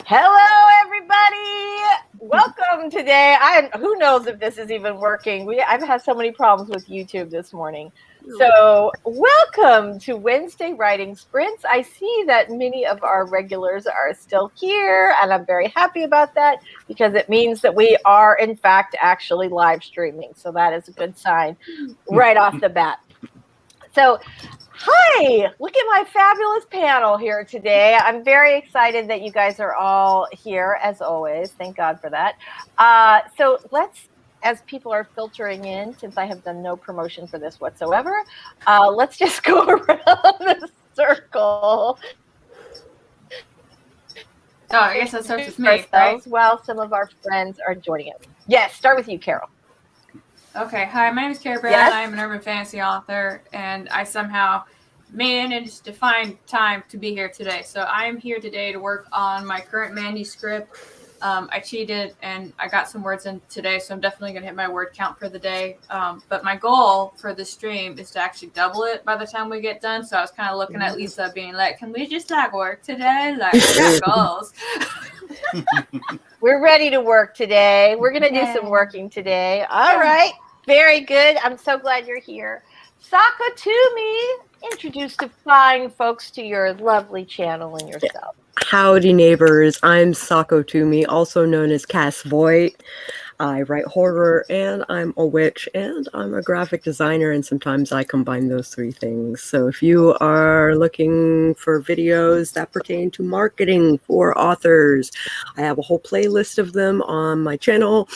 Hello, everybody. Welcome today. Who knows if this is even working? I've had so many problems with YouTube this morning. So welcome to Wednesday Writing Sprints. I see that many of our regulars are still here, and I'm very happy about that because it means that we are, in fact, actually live streaming. So that is a good sign right off the bat. So hi, look at my fabulous panel here today. I'm very excited that you guys are all here, as always. Thank God for that. So let's, as people are filtering in, since I have done no promotion for this whatsoever, let's just go around the circle. Oh, I guess that starts with me, right? While some of our friends are joining us. Yes, start with you, Carol. Okay, hi, my name is Carol Brown. Yes? I'm an urban fantasy author, and I somehow managed to find time to be here today. So I am here today to work on my current manuscript. I cheated, and I got some words in today, so I'm definitely going to hit my word count for the day. But my goal for the stream is to actually double it by the time we get done. So I was kind of looking at Lisa being like, can we just, work today? Like, we got goals. We're ready to work today. We're going to do some working today. All right. Very good. I'm so glad you're here. Sakatumi, introduce the fine folks to your lovely channel and yourself. Howdy, neighbors. I'm Sakatumi, also known as Cass Voight. I write horror, and I'm a witch, and I'm a graphic designer, and sometimes I combine those three things. So if you are looking for videos that pertain to marketing for authors, I have a whole playlist of them on my channel.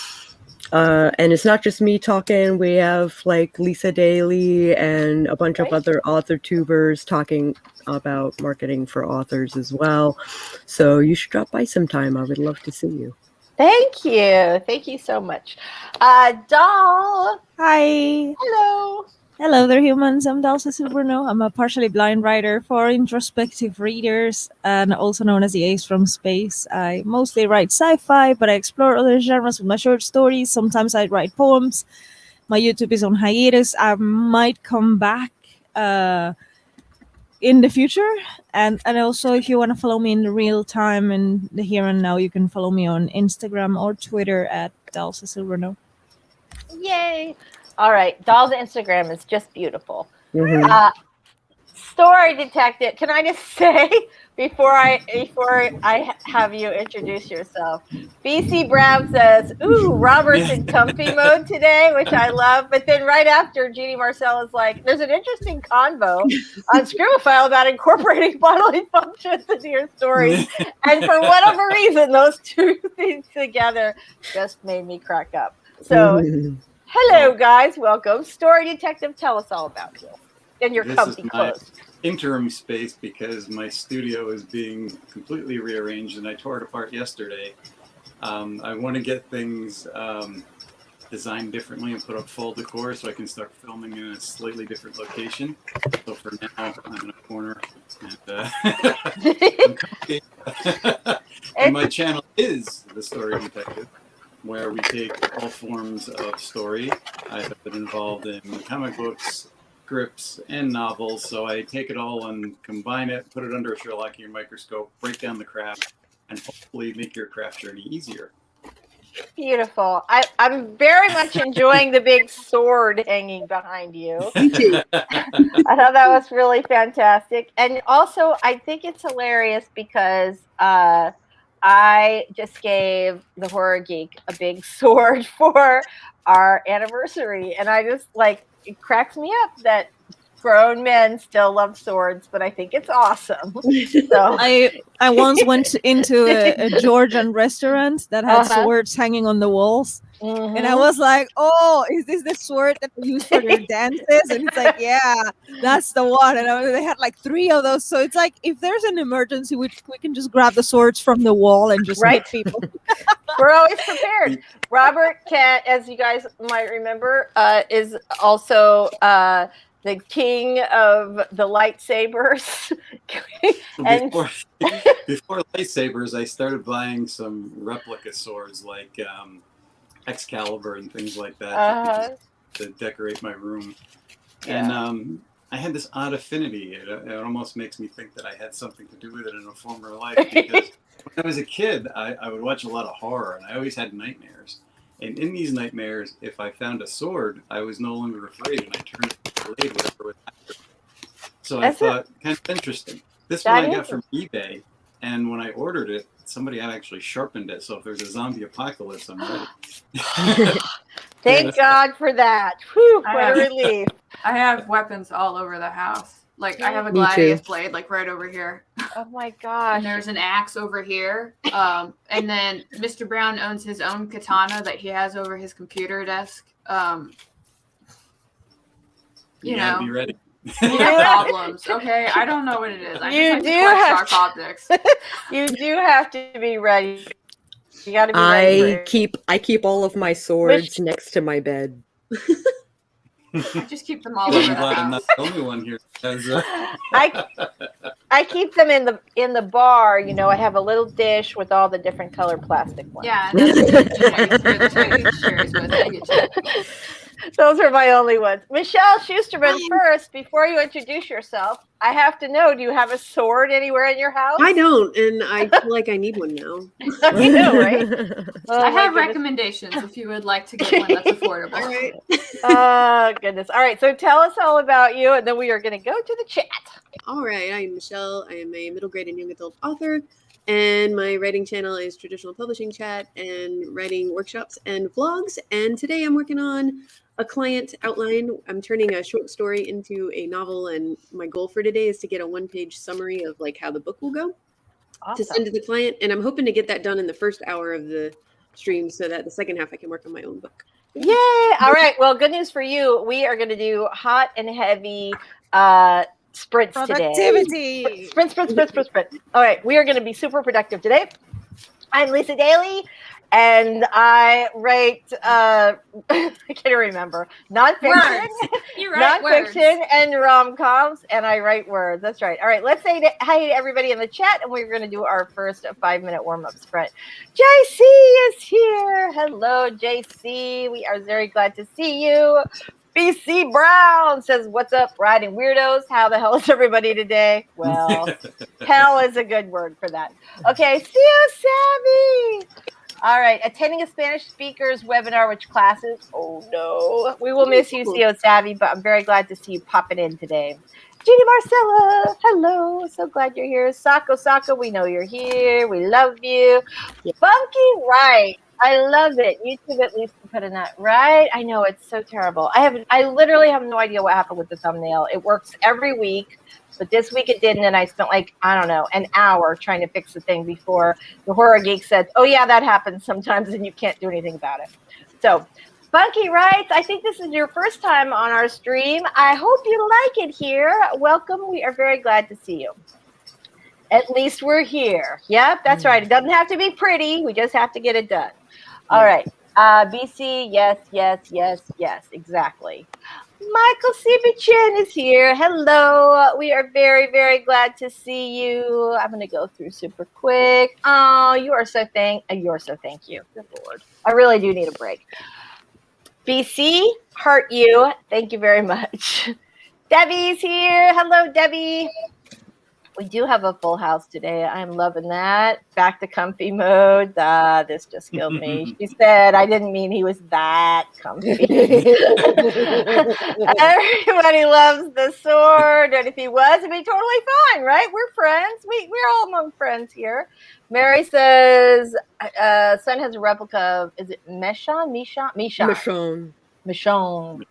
And it's not just me talking. We have like Lisa Daly and a bunch of other author tubers talking about marketing for authors as well. So you should drop by sometime. I would love to see you. Thank you. Thank you so much. Doll. Hi. Hello. Hello there, humans. I'm Cecil Runo. I'm a partially blind writer for introspective readers and also known as the Ace from Space. I mostly write sci-fi, but I explore other genres with my short stories. Sometimes I write poems. My YouTube is on hiatus. I might come back in the future. And also, if you want to follow me in the real time and the here and now, you can follow me on Instagram or Twitter at Cecil Runo. Yay. All right, Doll's Instagram is just beautiful. Mm-hmm. Story Detective. Can I just say before I have you introduce yourself? BC Brown says, "Ooh, Robert's in comfy mode today," which I love. But then right after, Jeannie Marcel is like, "There's an interesting convo on Scribophile about incorporating bodily functions into your stories," and for whatever reason, those two things together just made me crack up. So. Hello, guys. Welcome. Story Detective, tell us all about you and your comfy clothes. This is my interim space because my studio is being completely rearranged and I tore it apart yesterday. I want to get things designed differently and put up full decor so I can start filming in a slightly different location. So for now, I'm in a corner and I'm comfy. And my channel is The Story Detective, where we take all forms of story. I have been involved in comic books, scripts, and novels, so I take it all and combine it, put it under a Sherlockian microscope, break down the craft, and hopefully make your craft journey easier. Beautiful. I'm very much enjoying the big sword hanging behind you. Me too. I thought that was really fantastic. And also, I think it's hilarious because I just gave the Horror Geek a big sword for our anniversary. And I just it cracks me up that grown men still love swords, but I think it's awesome. So I once went into a Georgian restaurant that had swords hanging on the walls. Mm-hmm. And I was like, oh, is this the sword that they use for their dances? And it's like, yeah, that's the one. And they had like 3 of those. So it's like, if there's an emergency, we can just grab the swords from the wall and just hit people. We're always prepared. Robert Cat, as you guys might remember, is also the king of the lightsabers. And before lightsabers, I started buying some replica swords like Excalibur and things like that to decorate my room. Yeah. And I had this odd affinity. It almost makes me think that I had something to do with it in a former life, because when I was a kid, I would watch a lot of horror, and I always had nightmares. And in these nightmares, if I found a sword, I was no longer afraid, and I turned it into a blade whatever was after. So I thought, kind of interesting. This one I got from eBay, and when I ordered it, somebody had actually sharpened it. So if there's a zombie apocalypse, I'm ready. Thank God for that. Whew, what a relief. I have weapons all over the house. Like, I have a Me gladius too. blade, like, right over here. Oh my gosh. And there's an axe over here. And then Mr. Brown owns his own katana that he has over his computer desk. You gotta know, be ready. you have problems, okay? I don't know what it is. I You just do like to collect have sharp objects. You do have to be ready. You got to be ready. I keep all of my swords next to my bed. I just keep them all over I'm the glad I'm house. not the only one here. Because, I keep them in the bar. You know, I have a little dish with all the different colored plastic ones. Yeah, that's for the Chinese cherries, but I get you. Those are my only ones. Michelle Schusterman, first, before you introduce yourself, I have to know, do you have a sword anywhere in your house? I don't, and I feel like I need one now. You know, right? Oh, I my have goodness. recommendations if you would like to get one that's affordable. All right. Oh, goodness. All right, so tell us all about you, and then we are going to go to the chat. All right. I'm Michelle. I am a middle grade and young adult author, and my writing channel is Traditional Publishing Chat and writing workshops and vlogs. And today I'm working on a client outline. I'm turning a short story into a novel, and my goal for today is to get a one-page summary of like how the book will go to send to the client. And I'm hoping to get that done in the first hour of the stream so that the second half I can work on my own book. Yay! All right. Well, good news for you. We are going to do hot and heavy sprints today. Productivity. Sprint. All right. We are going to be super productive today. I'm Lisa Daly, and I write, I can't remember, nonfiction, You write nonfiction words. and rom-coms, and I write words. That's right. All right. Let's say hi to everybody in the chat, and we're going to do our first 5-minute warm-up sprint. JC is here. Hello, JC. We are very glad to see you. BC Brown says, what's up, writing weirdos? How the hell is everybody today? Well, hell is a good word for that. Okay, see you, Savvy. All right, attending a Spanish speakers webinar, which classes? Oh, no. We will miss you, CEO Savvy, but I'm very glad to see you popping in today. Jeannie Marcella, hello. So glad you're here. Sako, we know you're here. We love you. Funky Right. I love it. YouTube at least put in that right. I know it's so terrible. I literally have no idea what happened with the thumbnail. It works every week, but this week it didn't, and I spent like, I don't know, an hour trying to fix the thing before the Horror Geek said, oh yeah, that happens sometimes and you can't do anything about it. So Funky writes, I think this is your first time on our stream. I hope you like it here. Welcome. We are very glad to see you. At least we're here. Yep, that's right. It doesn't have to be pretty. We just have to get it done. All right. BC, yes, exactly. Michael CB is here. Hello. We are very, very glad to see you. I'm going to go through super quick. Oh, you're so thank you. Good Lord. I really do need a break. BC, heart you. Thank you very much. Debbie's here. Hello, Debbie. We do have a full house today. I'm loving that. Back to comfy mode. This just killed me. She said, I didn't mean he was that comfy. Everybody loves the sword. And if he was, it'd be totally fine, right? We're friends. We're all among friends here. Mary says, son has a replica of, is it Michonne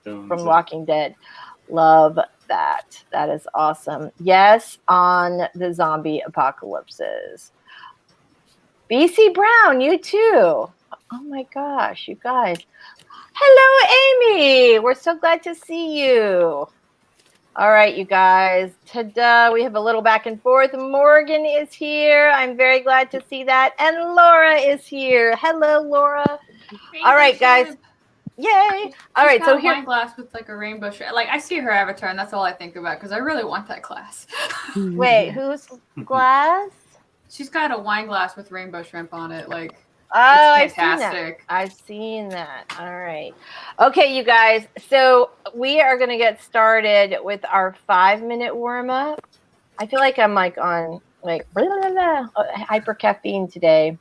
from Walking Dead. Love that. That is awesome. Yes, on the zombie apocalypses. BC Brown, you too. Oh my gosh, you guys. Hello, Amy. We're so glad to see you. All right, you guys. Ta-da. We have a little back and forth. Morgan is here. I'm very glad to see that. And Laura is here. Hello, Laura. All right, guys. Yay! All right, so here. Wine glass with like a rainbow shrimp. Like I see her avatar, and that's all I think about because I really want that glass. Wait, whose glass? She's got a wine glass with rainbow shrimp on it. Like Oh, It's I've seen that. fantastic. I've seen that. All right. Okay, you guys. So we are going to get started with our 5-minute warm up. I feel like I'm like on like blah, blah, blah, hyper caffeine today.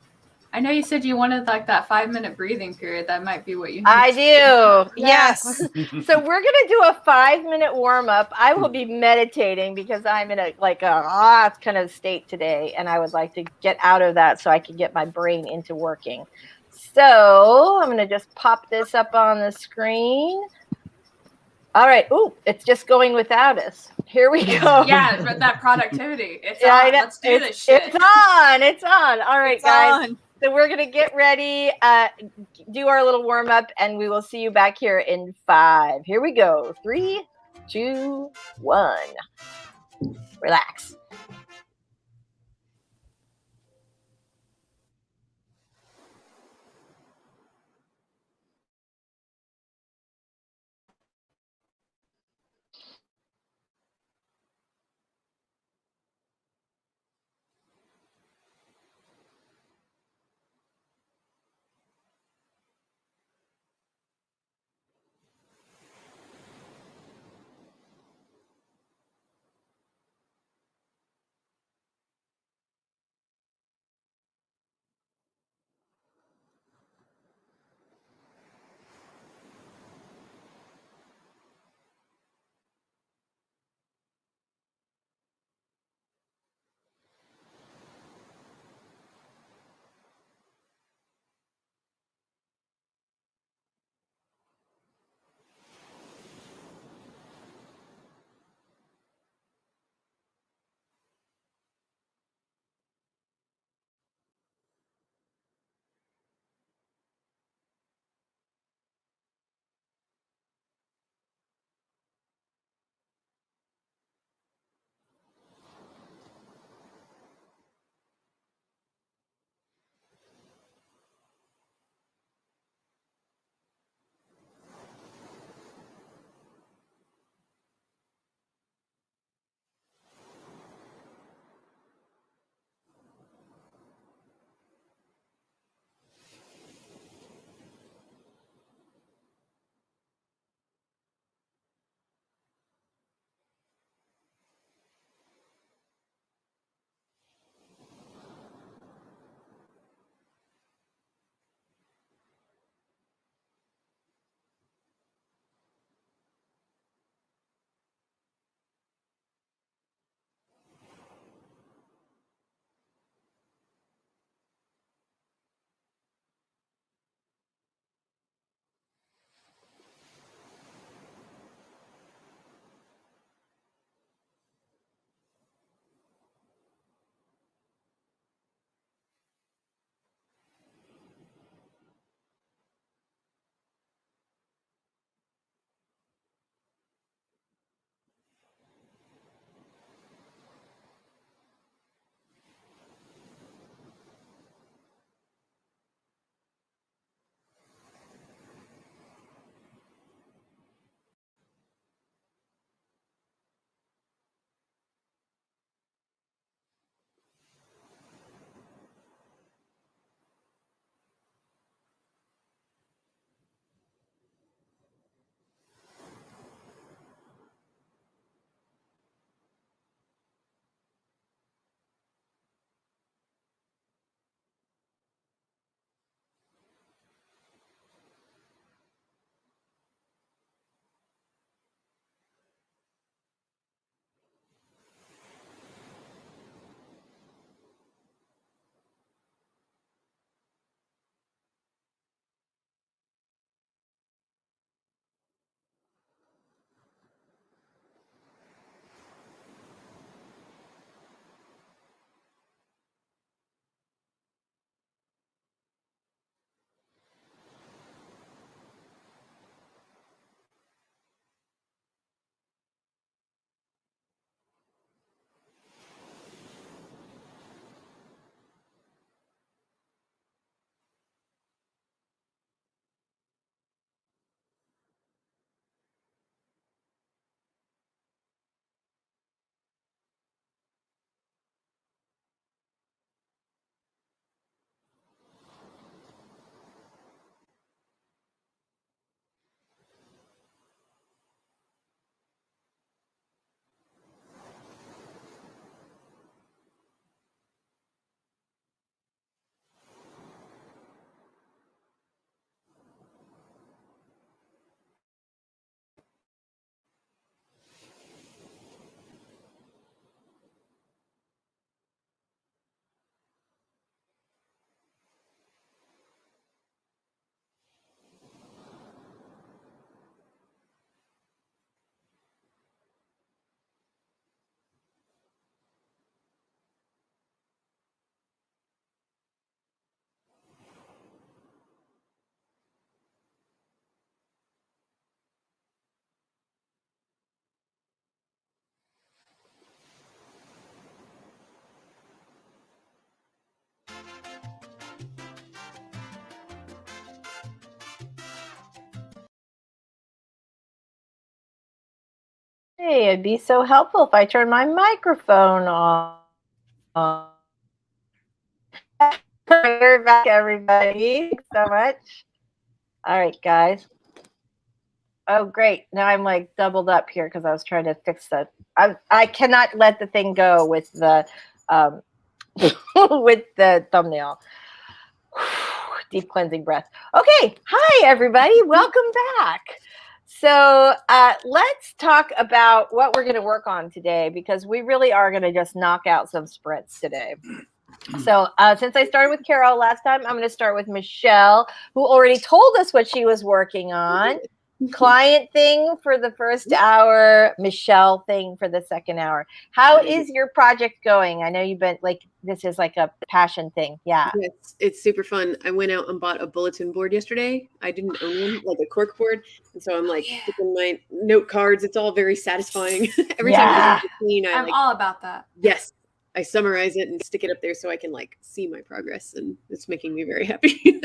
I know you said you wanted like that 5-minute breathing period. That might be what you need. I do. Yes. Yes. So we're gonna do a 5-minute warm up. I will be meditating because I'm in a kind of state today, and I would like to get out of that so I can get my brain into working. So I'm gonna just pop this up on the screen. All right. Ooh, it's just going without us. Here we go. Yeah, but that productivity. It's Yeah, on. Let's do this shit. It's on. It's on. All right, It's guys. on. So we're going to get ready, do our little warm up, and we will see you back here in 5. Here we go. 3, 2, 1. Relax. Hey, it'd be so helpful if I turn my microphone on. You're back, everybody. Thanks so much. All right, guys. Oh, great. Now I'm like doubled up here because I was trying to fix that. I cannot let the thing go with the with the thumbnail. Deep cleansing breath. Okay. Hi, everybody. Welcome back. So let's talk about what we're going to work on today, because we really are going to just knock out some sprints today. So since I started with Carol last time, I'm going to start with Michelle, who already told us what she was working on. Client thing for the first hour, Michelle thing for the second hour. How is your project going? I know you've been like, this is like a passion thing. Yeah. It's super fun. I went out and bought a bulletin board yesterday. I didn't own one, like a cork board. And so I'm like picking my note cards. It's all very satisfying. Every time I do the scene, I'm all about that. Yes. I summarize it and stick it up there so I can like see my progress, and it's making me very happy.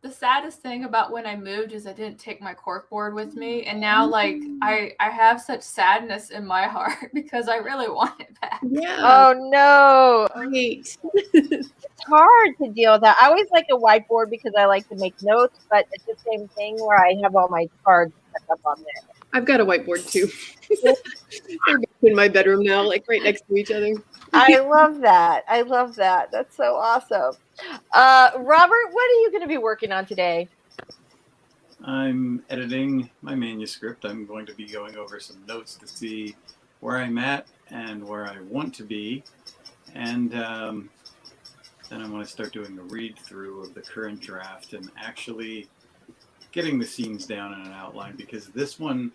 The saddest thing about when I moved is I didn't take my cork board with me, and now like I have such sadness in my heart because I really want it back. Yeah. Oh no. Great. It's hard to deal with that. I always like a whiteboard because I like to make notes, but it's the same thing where I have all my cards set up on there. I've got a whiteboard too. They're in my bedroom now, like right next to each other. I love that. I love that. That's so awesome. Robert, what are you going to be working on today? I'm editing my manuscript. I'm going to be going over some notes to see where I'm at and where I want to be. And then I want to start doing a read through of the current draft and actually getting the scenes down in an outline, because this one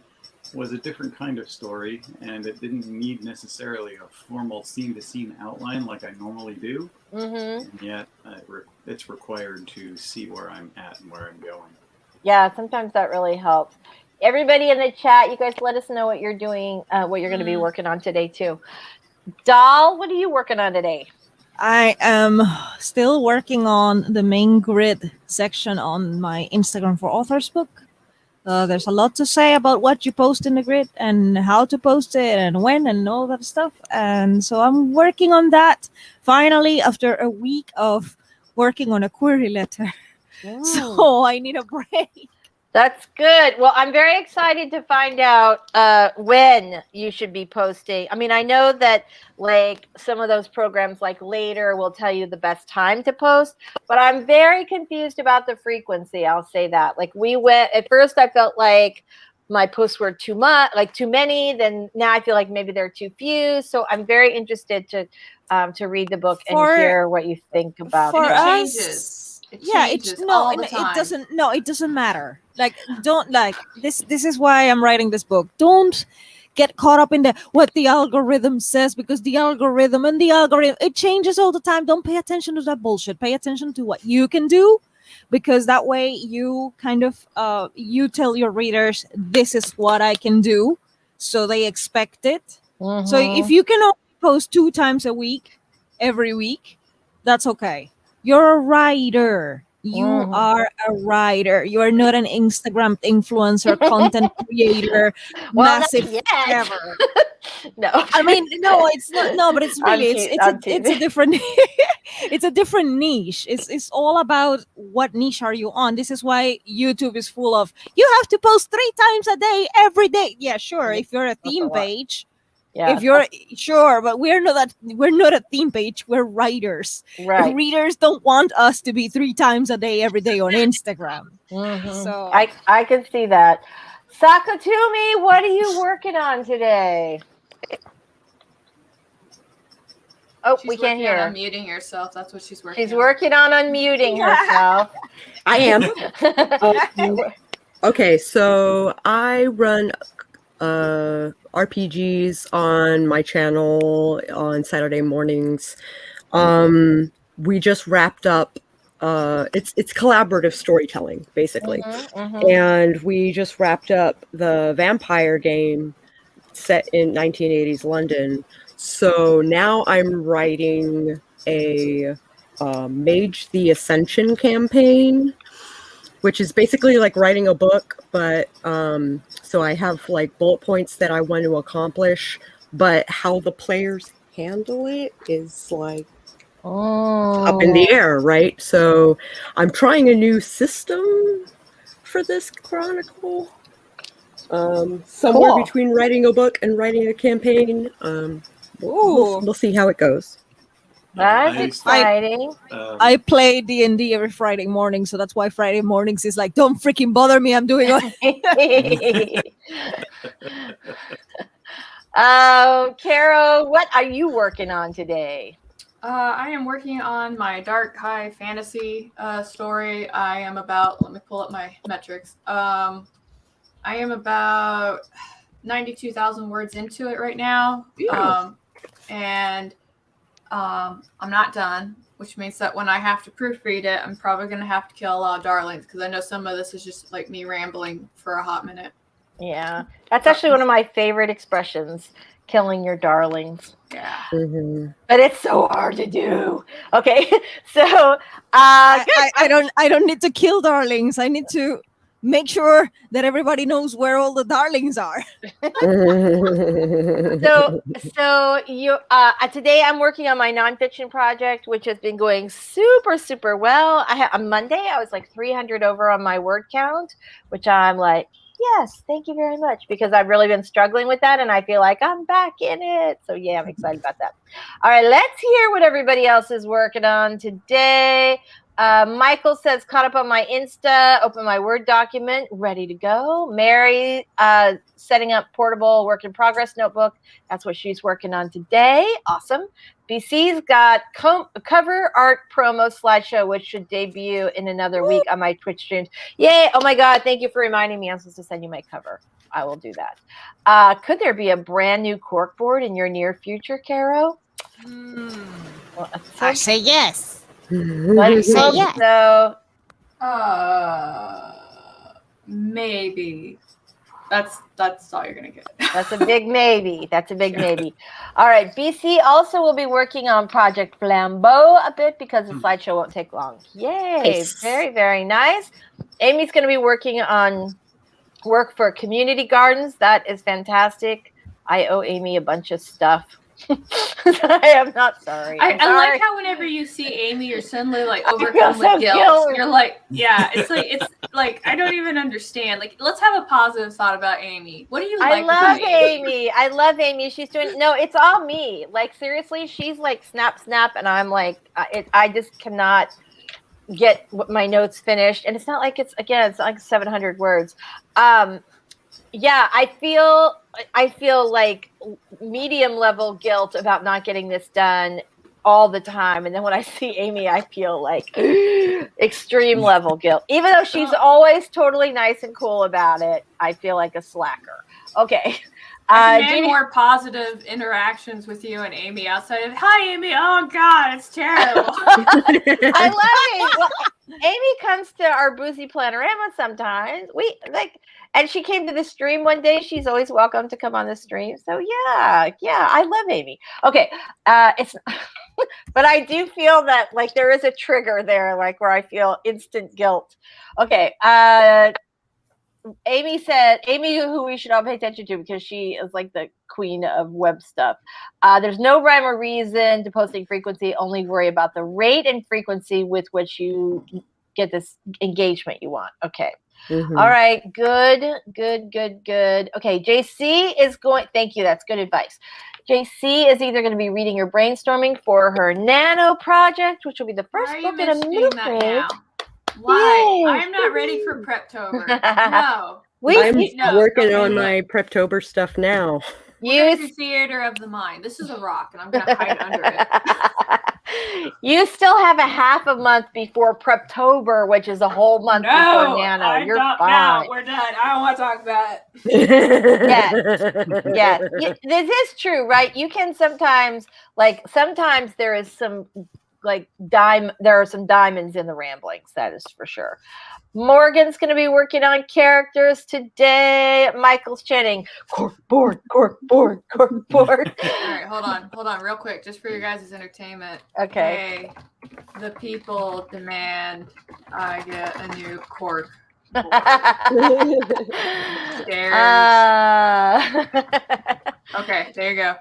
was a different kind of story and it didn't need necessarily a formal scene-to-scene outline like I normally do. And yet it's required to see where I'm at and where I'm going. Yeah, sometimes that really helps. Everybody in the chat, you guys let us know what you're doing, what you're going to be working on today too. Doll, what are you working on today? I am still working on the main grid section on my Instagram for Authors book. There's a lot to say about what you post in the grid and how to post it and when and all that stuff. And so I'm working on that finally after a week of working on a query letter. So I need a break. That's good. Well, I'm very excited to find out when you should be posting. I mean, I know that like some of those programs like Later will tell you the best time to post, but I'm very confused about the frequency. I'll say that. Like we went at first, I felt like my posts were too much, like too many. Then now I feel like maybe they're too few. So I'm very interested to read the book and hear what you think about for it. Changes. It changes all the time. It doesn't matter. Like, don't like this. This is why I'm writing this book. Don't get caught up in what the algorithm says, because the algorithm it changes all the time. Don't pay attention to that bullshit. Pay attention to what you can do, because that way you kind of you tell your readers, this is what I can do, so they expect it. So if you can only post 2 times a week, every week, that's okay. You're a writer. You are a writer. You are not an Instagram influencer, content creator, massive ever. No, I mean, no, it's not. No, but it's really it's a different it's a different niche. It's all about what niche are you on. This is why YouTube is full of, you have to post 3 times a day, every day. Yeah, sure. If you're a theme page. Yeah, if you're sure, but we're not a theme page. We're writers. Right. Readers don't want us to be 3 times a day, every day on Instagram. So I can see that. Sakatumi, what are you working on today? Oh, we can't hear her. Unmuting herself. That's what she's working on. She's working on unmuting herself. I am. Okay, so I run RPGs on my channel on Saturday mornings. We just wrapped up it's collaborative storytelling, basically. And we just wrapped up the vampire game set in 1980s London. So now I'm writing a Mage the Ascension campaign, which is basically like writing a book, but so I have like bullet points that I want to accomplish, but how the players handle it is like up in the air, right? So I'm trying a new system for this chronicle. Somewhere Cool. between writing a book and writing a campaign. We'll see how it goes. That's I- exciting. I play D&D every Friday morning, so that's why Friday mornings is like, don't freaking bother me, I'm doing it. Carol, what are you working on today? I am working on my dark high fantasy story. I am about, let me pull up my metrics. I am about 92,000 words into it right now. And I'm not done, which means that when I have to proofread it, I'm probably going to have to kill a lot of darlings, because I know some of this is just like me rambling for a hot minute. Yeah, that's actually one of my favorite expressions, killing your darlings. Yeah. But it's so hard to do. Okay, so I don't need to kill darlings. I need to make sure that everybody knows where all the darlings are. So you today I'm working on my nonfiction project, which has been going super well. On Monday I was like 300 over on my word count, which I'm like, yes, thank you very much, because I've really been struggling with that, and I feel like I'm back in it. So yeah, I'm excited about that. All right, let's hear what everybody else is working on today. Michael says, caught up on my Insta, open my Word document, ready to go. Mary, setting up portable work in progress notebook. That's what she's working on today. Awesome. BC's got cover art promo slideshow, which should debut in another week on my Twitch streams. Yay. Oh my God. Thank you for reminding me. I'm supposed to send you my cover. I will do that. Could there be a brand new corkboard in your near future, Caro? Well, I say yes. let's hope yes. so. Maybe. That's all you're gonna get. That's a big maybe. That's a big maybe. All right. BC also will be working on Project Flambeau a bit, because the slideshow won't take long. Yay. Nice. Very, very nice. Amy's going to be working on work for community gardens. That is fantastic. I owe Amy a bunch of stuff. I am not sorry. I sorry. like how whenever you see Amy, you're suddenly like feel overcome so with guilt. guilty. You're like, yeah, it's like I don't even understand. Like, let's have a positive thought about Amy. What do you like? I love about Amy? Amy. I love Amy. She's doing it's all me. Like, seriously, she's like snap, and I'm like, I just cannot get my notes finished. And it's not like it's like 700 words. Yeah, I feel like medium level guilt about not getting this done all the time. And then when I see Amy, I feel like extreme level guilt. Even though she's always totally nice and cool about it, I feel like a slacker. Okay. I demand more positive interactions with you and Amy outside of, hi, Amy. Oh, God, it's terrible. I love Amy. Well, Amy comes to our Boozy Planorama sometimes. And she came to the stream one day. She's always welcome to come on the stream. So yeah, I love Amy. Okay, it's, but I do feel that like there is a trigger there, like where I feel instant guilt. Okay, Amy, who we should all pay attention to because she is like the queen of web stuff. There's no rhyme or reason to posting frequency. Only worry about the rate and frequency with which you get this engagement you want. Okay. Mm-hmm. All right. Good. Okay. JC is going. Thank you. That's good advice. JC is either going to be reading or brainstorming for her Nano project, which will be the first book in a middle grade. Why? Yay. I'm not ready for Preptober. No. I'm working on my Preptober stuff now. Use theater of the mind. This is a rock, and I'm going to hide under it. You still have a half a month before Preptober, which is a whole month before Nano. You're fine. No, we're done. I don't want to talk about it. Yes. This is true, right? You can sometimes there is some there are some diamonds in the ramblings, that is for sure. Morgan's going to be working on characters today. Michael's chanting, cork board, cork board, cork board. All right, hold on, real quick, just for your guys' entertainment. Okay. Hey, the people demand I get a new cork. Okay, there you go.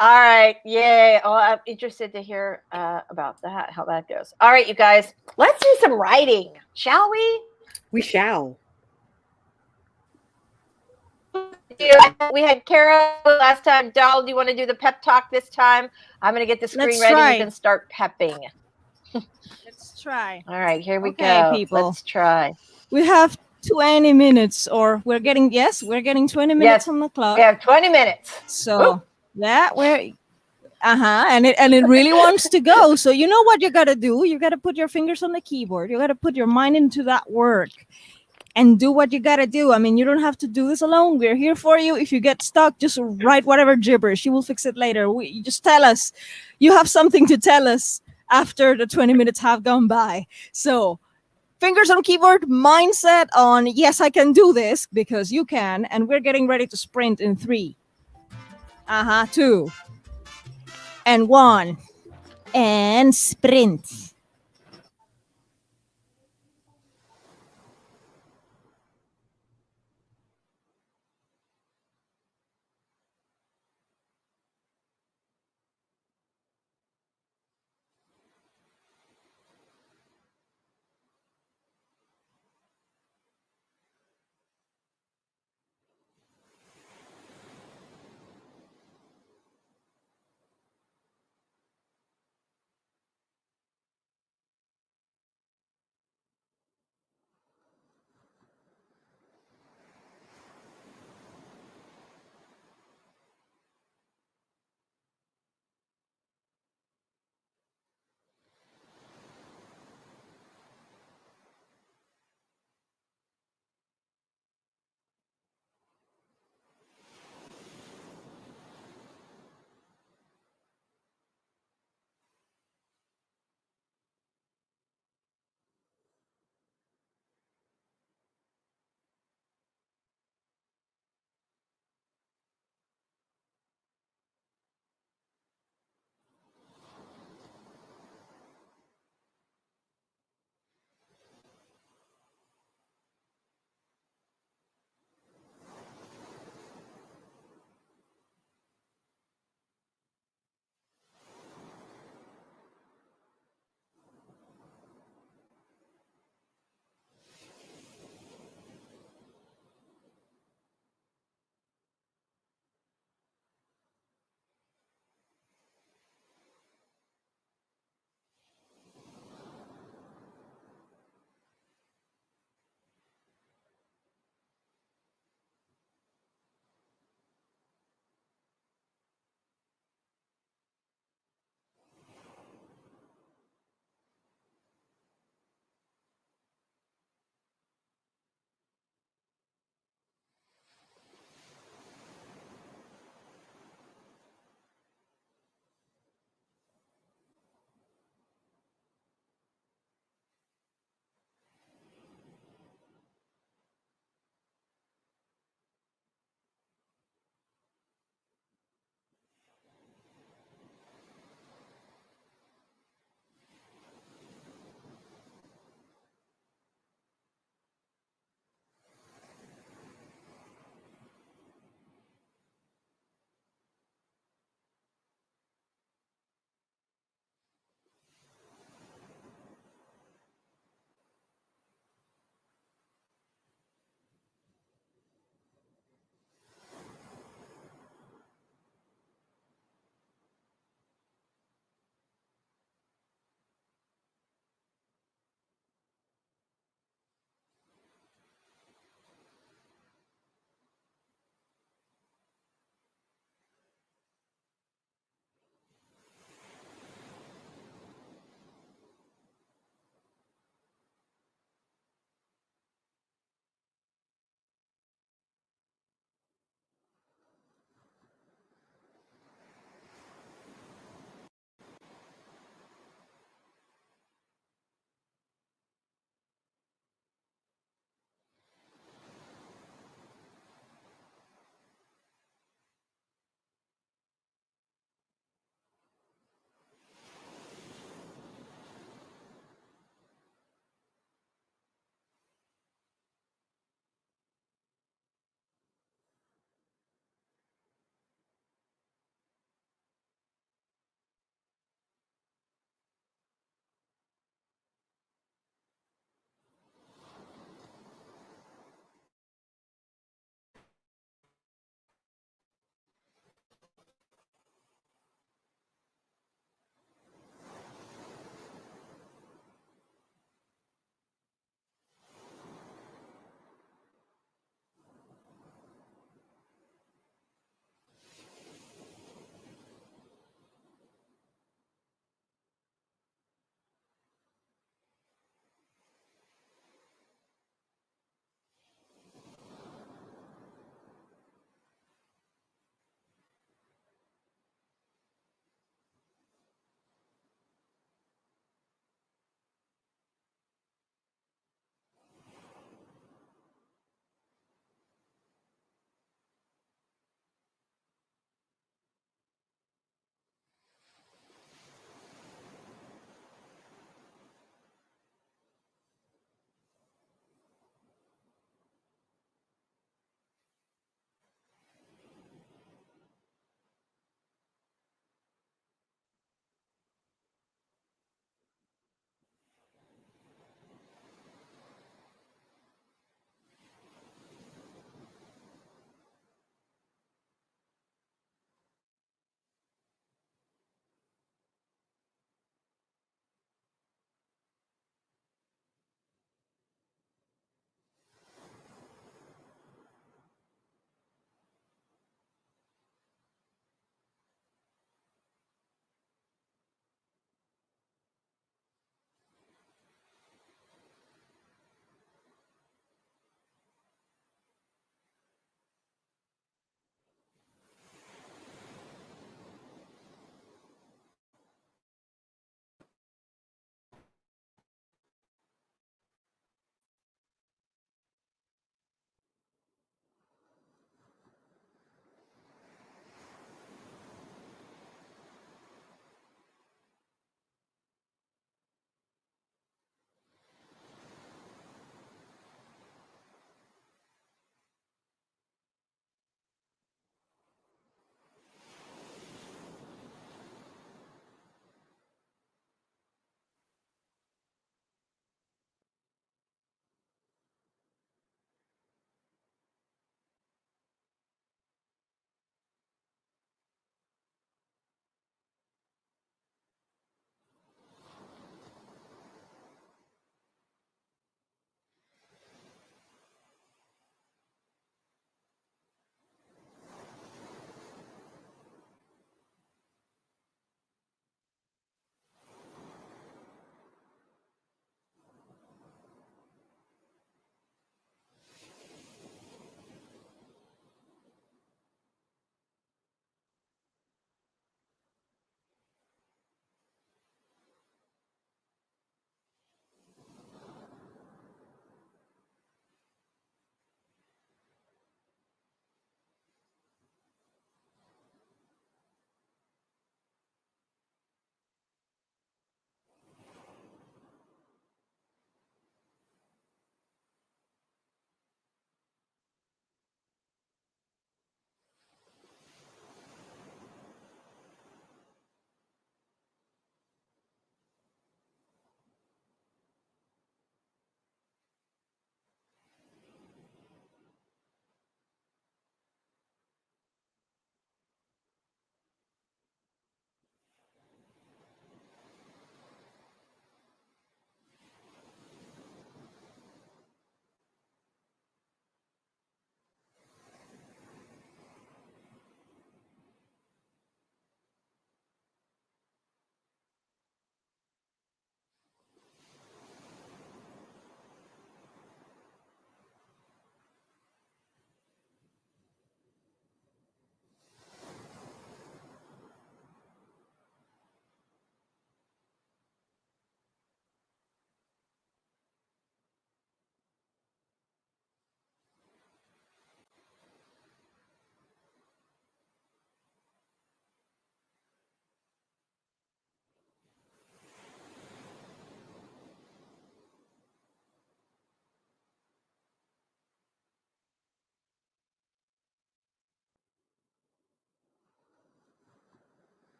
All right, yay. Oh, I'm interested to hear about that, how that goes. All right, you guys, let's do some writing, shall we? We shall. We had Carol last time. Doll, do you want to do the pep talk this time? I'm going to get the screen ready. try. You can start pepping. Let's try. All right, here we Okay, go. people. Let's try. We have 20 minutes, or we're getting 20 minutes on the clock. We have 20 minutes. So yeah, we're and it really wants to go. So you know what you got to do? You got to put your fingers on the keyboard. You got to put your mind into that work and do what you got to do. I mean, you don't have to do this alone. We're here for you. If you get stuck, just write whatever gibberish. You will fix it later. You just tell us. You have something to tell us after the 20 minutes have gone by. So fingers on keyboard, mindset on, yes, I can do this, because you can. And we're getting ready to sprint in 3, 2, and 1, and sprint.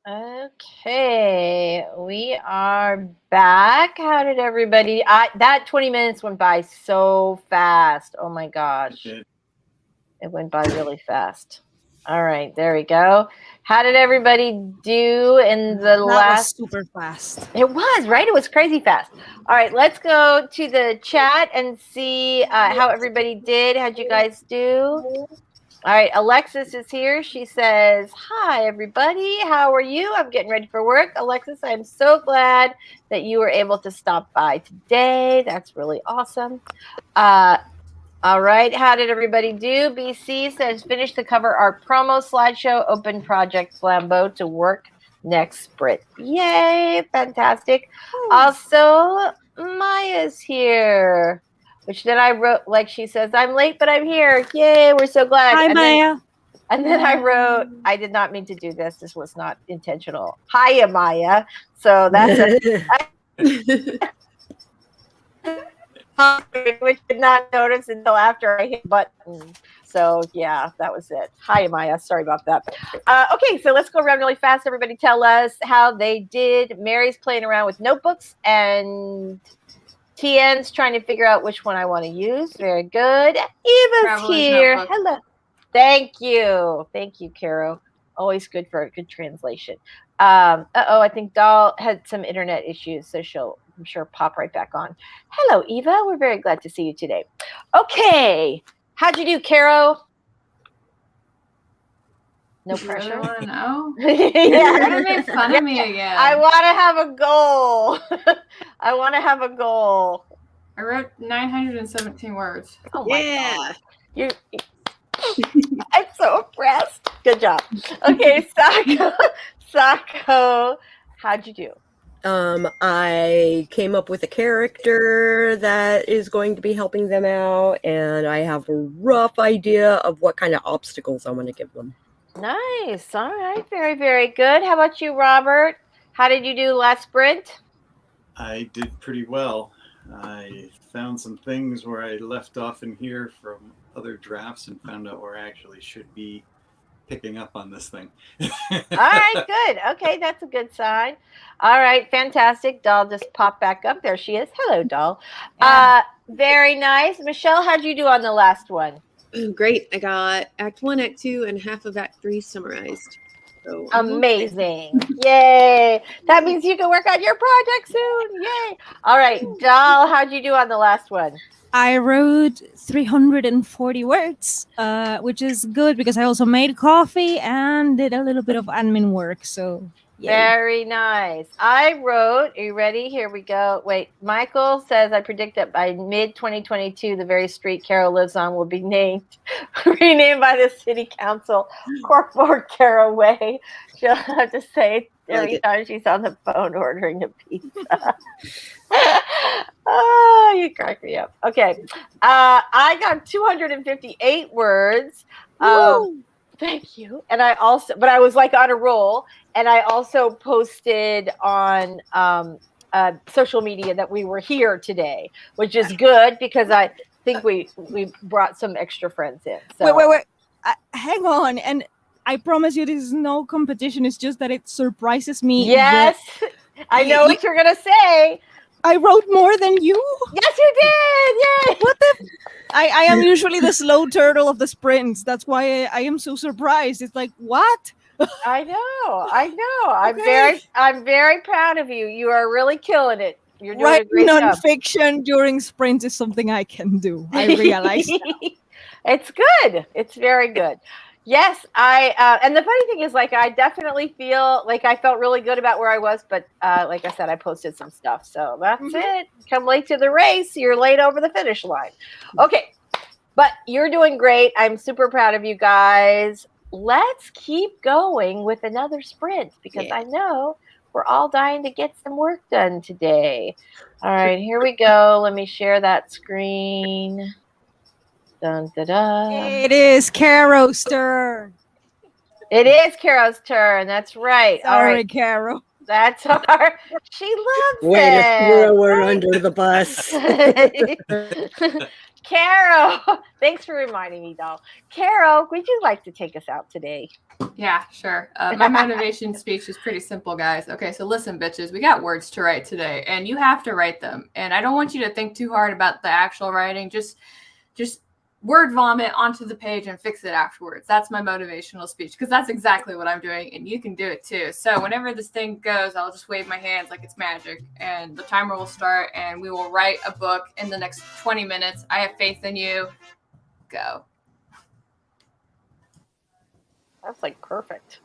Okay, we are back. How did everybody? That 20 minutes went by so fast. Oh my gosh. It It went by really fast. All right, there we go. How did everybody do in the That last? was super fast. It was, right? It was crazy fast. All right, let's go to the chat and see how everybody did. How'd you guys do? All right, Alexis is here. She says, hi, everybody. How are you? I'm getting ready for work. Alexis, I'm so glad that you were able to stop by today. That's really awesome. All right, how did everybody do? BC says, finish the cover art promo slideshow, open Project Flambeau to work next sprint. Yay, fantastic. Also, Maya's here. Which then I wrote, like she says, I'm late, but I'm here. Yay, we're so glad. Hi, Maya. And then I wrote, I did not mean to do this. This was not intentional. Hiya, Maya. So that's which did not notice until after I hit button. So yeah, that was it. Hi, Maya. Sorry about that. Okay, so let's go around really fast. Everybody tell us how they did. Mary's playing around with notebooks and TN's trying to figure out which one I want to use. Very good. Eva's Traveler's here. notebook. Hello. Thank you. Thank you, Caro. Always good for a good translation. I think Doll had some internet issues, so she'll, I'm sure, pop right back on. Hello, Eva. We're very glad to see you today. Okay. How'd you do, Caro? No You really pressure. want to know? Yeah. You're gonna make fun of me again. I want to have a goal. I want to have a goal. I wrote 917 words. Oh my Yeah. God. I'm so impressed. Good job. Okay, Sako, how'd you do? I came up with a character that is going to be helping them out, and I have a rough idea of what kind of obstacles I want to give them. Nice. All right. Very, very good. How about you, Robert? How did you do last sprint? I did pretty well. I found some things where I left off in here from other drafts and found out where I actually should be picking up on this thing. All right, good. Okay, that's a good sign. All right, fantastic. Doll just popped back up. There she is. Hello, Doll. Yeah. Very nice. Michelle, how'd you do on the last one? Great. I got Act 1, Act 2, and half of Act 3 summarized. So Amazing. Yay. That means you can work on your project soon. Yay. All right, Doll, how'd you do on the last one? I wrote 340 words, which is good because I also made coffee and did a little bit of admin work. So, yay. Very nice. I wrote, are you ready? Here we go. Wait, Michael says, I predict that by mid-2022, the very street Carol lives on will be renamed by the city council, Corkboard Caraway. She'll have to say it every time she's on the phone ordering a pizza. Oh, you crack me up. Okay. I got 258 words. Thank you. And I also, but I was like on a roll, and I also posted on social media that we were here today, which is good because I think we brought some extra friends in. So. Wait. Hang on. And I promise you, this is no competition. It's just that it surprises me. Yes. I know what you're going to say. I wrote more than you. Yes, you did. Yay. What the? I am usually the slow turtle of the sprints. That's why I am so surprised. It's like, what? I know. Okay. I'm very proud of you. You are really killing it. You're doing a great job. Nonfiction during sprints is something I can do. I realize that. It's good. It's very good. Yes, and the funny thing is, like, I definitely feel like I felt really good about where I was, but like I said, I posted some stuff, so that's it. Come late to the race, you're late over the finish line. Okay, but you're doing great. I'm super proud of you guys. Let's keep going with another sprint because I know we're all dying to get some work done today. All right, here we go. Let me share that screen. Dun, da, da. It is Carrow's turn. It is Carrow's turn. That's right. Sorry, all right, Carrow. That's our. She loves Way it. to throw her under the bus. Carol, thanks for reminding me, doll. Carol, would you like to take us out today? Yeah, sure. My motivation speech is pretty simple, guys. Okay, so listen, bitches, we got words to write today, and you have to write them. And I don't want you to think too hard about the actual writing. Just word vomit onto the page and fix it afterwards. That's my motivational speech, because that's exactly what I'm doing, and you can do it too. So whenever this thing goes, I'll just wave my hands like it's magic, and the timer will start, and we will write a book in the next 20 minutes. I have faith in you. Go. That's like perfect.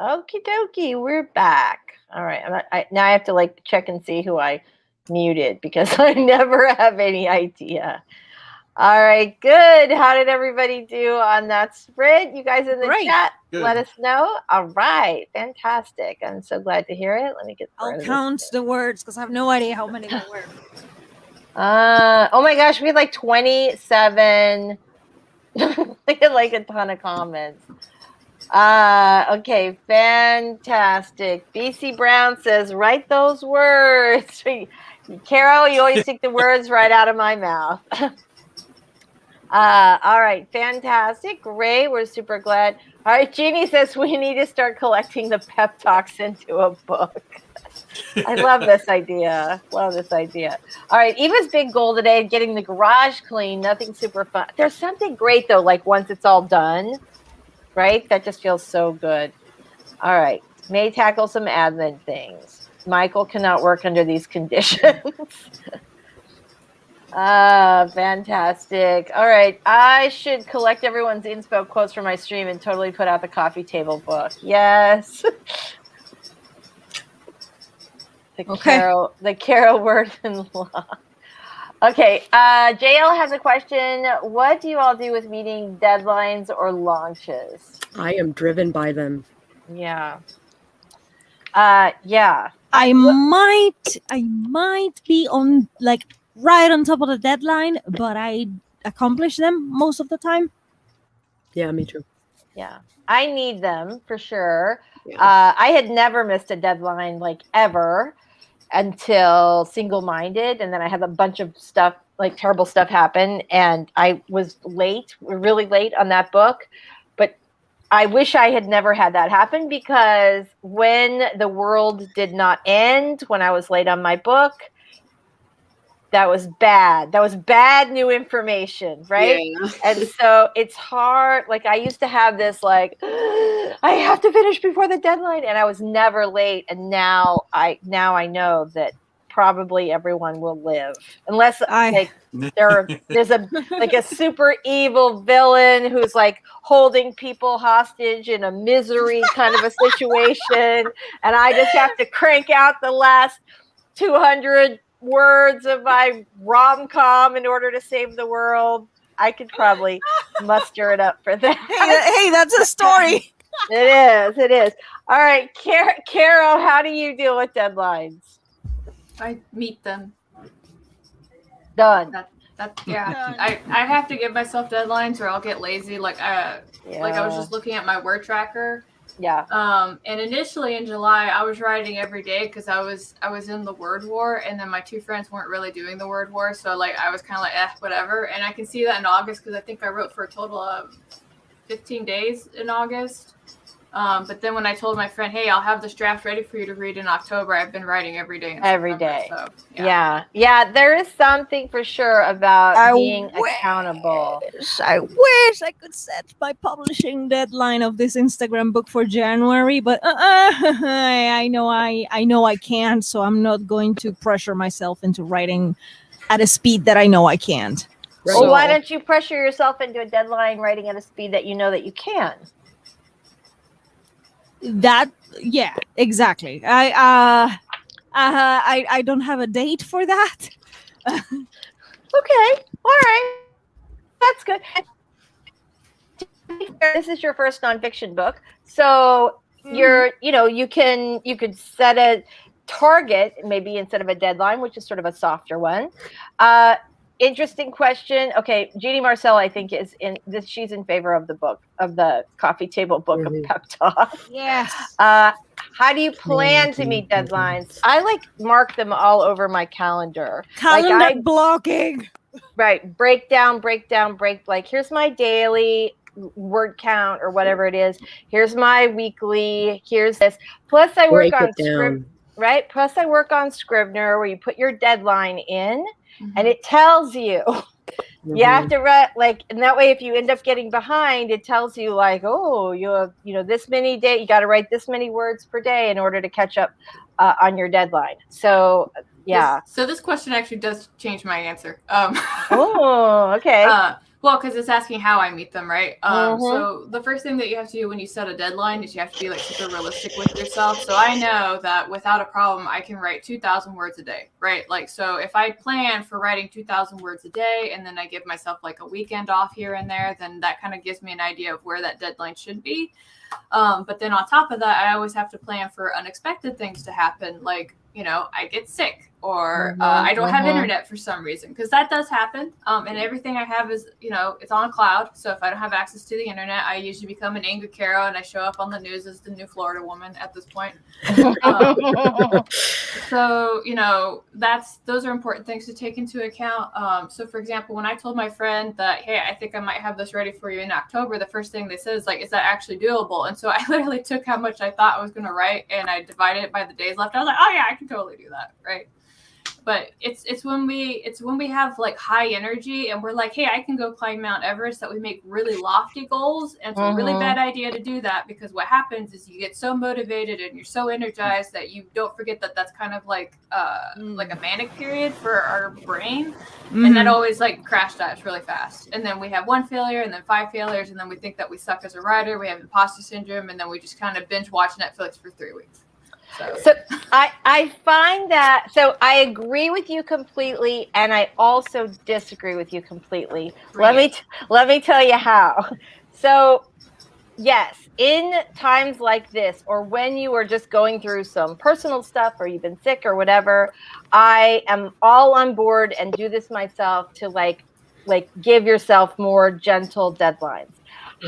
Okie dokie, we're back. All right, now I have to like check and see who I muted because I never have any idea. All right, good. How did everybody do on that sprint? You guys in the chat, Good. let us know. All right, fantastic. I'm so glad to hear it. Let me get. I'll count the words because I have no idea how many there were. Oh my gosh, we had like 27. We had like a ton of comments. Okay, fantastic. BC Brown says, write those words. Carol, you always take the words right out of my mouth. All right, fantastic. Great. We're super glad. All right, Jeannie says we need to start collecting the pep talks into a book. I love this idea. Love this idea. All right, Eva's big goal today, getting the garage clean. Nothing super fun. There's something great, though, like once it's all done, right? That just feels so good. All right, may tackle some admin things. Michael cannot work under these conditions. Fantastic. All right. I should collect everyone's inspo quotes from my stream and totally put out the coffee table book. Yes. The Carrow word in law. Okay. JL has a question. What do you all do with meeting deadlines or launches? I am driven by them. Yeah. Yeah. I might be on like right on top of the deadline, but I accomplish them most of the time. Yeah, me too. Yeah, I need them for sure. Yeah. I had never missed a deadline like ever until Single-Minded, and then I had a bunch of stuff, like terrible stuff happen, and I was late, really late on that book. But I wish I had never had that happen, because when the world did not end, when I was late on my book, that was bad. That was bad new information, right? Yeah. And so it's hard. Like I used to have this like, I have to finish before the deadline, and I was never late. And now I know that probably everyone will live, unless like there's a super evil villain who's like holding people hostage in a misery kind of a situation, and I just have to crank out the last 200 words of my rom-com in order to save the world. I could probably muster it up for that. Hey, that's a story. It is. All right, Carol, how do you deal with deadlines? I meet them. Done. Yeah. I have to give myself deadlines or I'll get lazy. Like I was just looking at my word tracker. Yeah. And initially in July, I was writing every day because I was in the word war, and then my two friends weren't really doing the word war, so like I was kind of like whatever. And I can see that in August because I think I wrote for a total of 15 days in August. But then when I told my friend, hey, I'll have this draft ready for you to read in October, I've been writing every day. Every day. So, yeah. There is something for sure about being accountable. I wish I could set my publishing deadline of this Instagram book for January, but I know I can't, so I'm not going to pressure myself into writing at a speed that I know I can't. Right. Well, why don't you pressure yourself into a deadline writing at a speed that you know that you can? Yeah, exactly. I don't have a date for that. Okay, all right, that's good. This is your first nonfiction book, so you could set a target maybe instead of a deadline, which is sort of a softer one. Interesting question. Okay, Jeannie Marcel, I think she's in favor of the book, of the coffee table book of pep talk. Yes. How do you plan to meet deadlines? I like mark them all over my calendar. Calendar blocking. Right. Break down. Like here's my daily word count or whatever it is. Here's my weekly. Here's this. Plus I work on Scribner, right? Plus I work on Scribner, where you put your deadline in. And it tells you, you have to write, like, and that way if you end up getting behind, it tells you like, oh, you have, this many days, you got to write this many words per day in order to catch up on your deadline. So yeah. So this question actually does change my answer. Oh, okay. Well, because it's asking how I meet them, right? Mhm. So the first thing that you have to do when you set a deadline is you have to be like super realistic with yourself. So I know that without a problem, I can write 2,000 words a day, right? Like, so if I plan for writing 2,000 words a day and then I give myself like a weekend off here and there, then that kind of gives me an idea of where that deadline should be. But then on top of that, I always have to plan for unexpected things to happen. Like, you know, I get sick or I don't have internet for some reason, because that does happen. And everything I have is, you know, it's on a cloud. So if I don't have access to the internet, I usually become an angry Carrow and I show up on the news as the new Florida woman at this point. So, you know, those are important things to take into account. So for example, when I told my friend that, hey, I think I might have this ready for you in October, the first thing they said is like, is that actually doable? And so I literally took how much I thought I was going to write and I divided it by the days left. I was like, oh yeah, I can totally do that. Right. But it's when we have like high energy and we're like, hey, I can go climb Mount Everest, that we make really lofty goals. And it's a really bad idea to do that, because what happens is you get so motivated and you're so energized that you don't forget that that's kind of like a manic period for our brain. And that always like crash dives really fast. And then we have one failure and then 5 failures. And then we think that we suck as a writer. We have imposter syndrome. And then we just kind of binge watch Netflix for 3 weeks. So I find that, so I agree with you completely, and I also disagree with you completely. Let me tell you how. So yes, in times like this, or when you are just going through some personal stuff, or you've been sick or whatever, I am all on board and do this myself to like give yourself more gentle deadlines.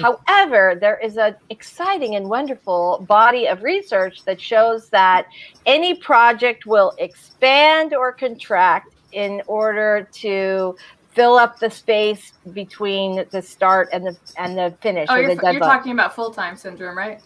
However, there is an exciting and wonderful body of research that shows that any project will expand or contract in order to fill up the space between the start and the finish. Oh, or the deadline. You're talking about full-time syndrome, right?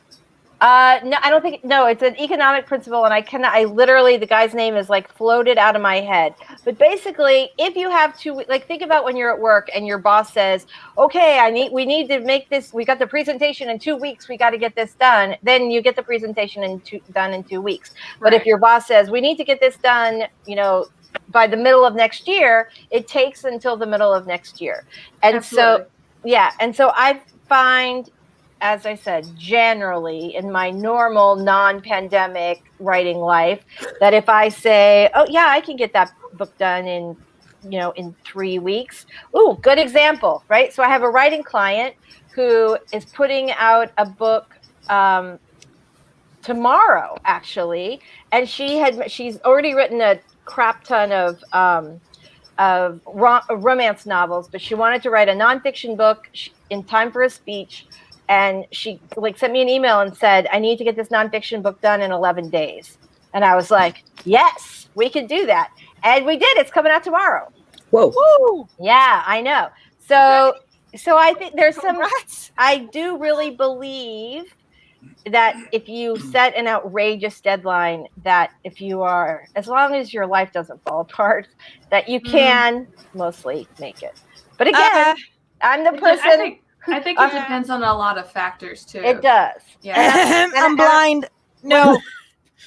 No, I don't think. No, it's an economic principle, and I literally, the guy's name is like floated out of my head. But basically, if you have think about when you're at work and your boss says, "Okay, we need to make this. We got the presentation in 2 weeks. We got to get this done." Then you get the presentation done in 2 weeks. But if your boss says, "We need to get this done," you know, by the middle of next year, it takes until the middle of next year. And Absolutely. so I find, as I said, generally in my normal non-pandemic writing life, that if I say, oh yeah, I can get that book done in 3 weeks. Ooh, good example, right? So I have a writing client who is putting out a book tomorrow, actually. And she's already written a crap ton of romance novels, but she wanted to write a nonfiction book in time for a speech. And she sent me an email and said, I need to get this nonfiction book done in 11 days. And I was like, yes, we can do that. And we did. It's coming out tomorrow. Whoa. Woo! Yeah, I know. So I think there's I do really believe that if you set an outrageous deadline, that if you are, as long as your life doesn't fall apart, that you can mostly make it. But again, I'm the person. I think it depends on a lot of factors too. It does. Yeah. I'm blind. No.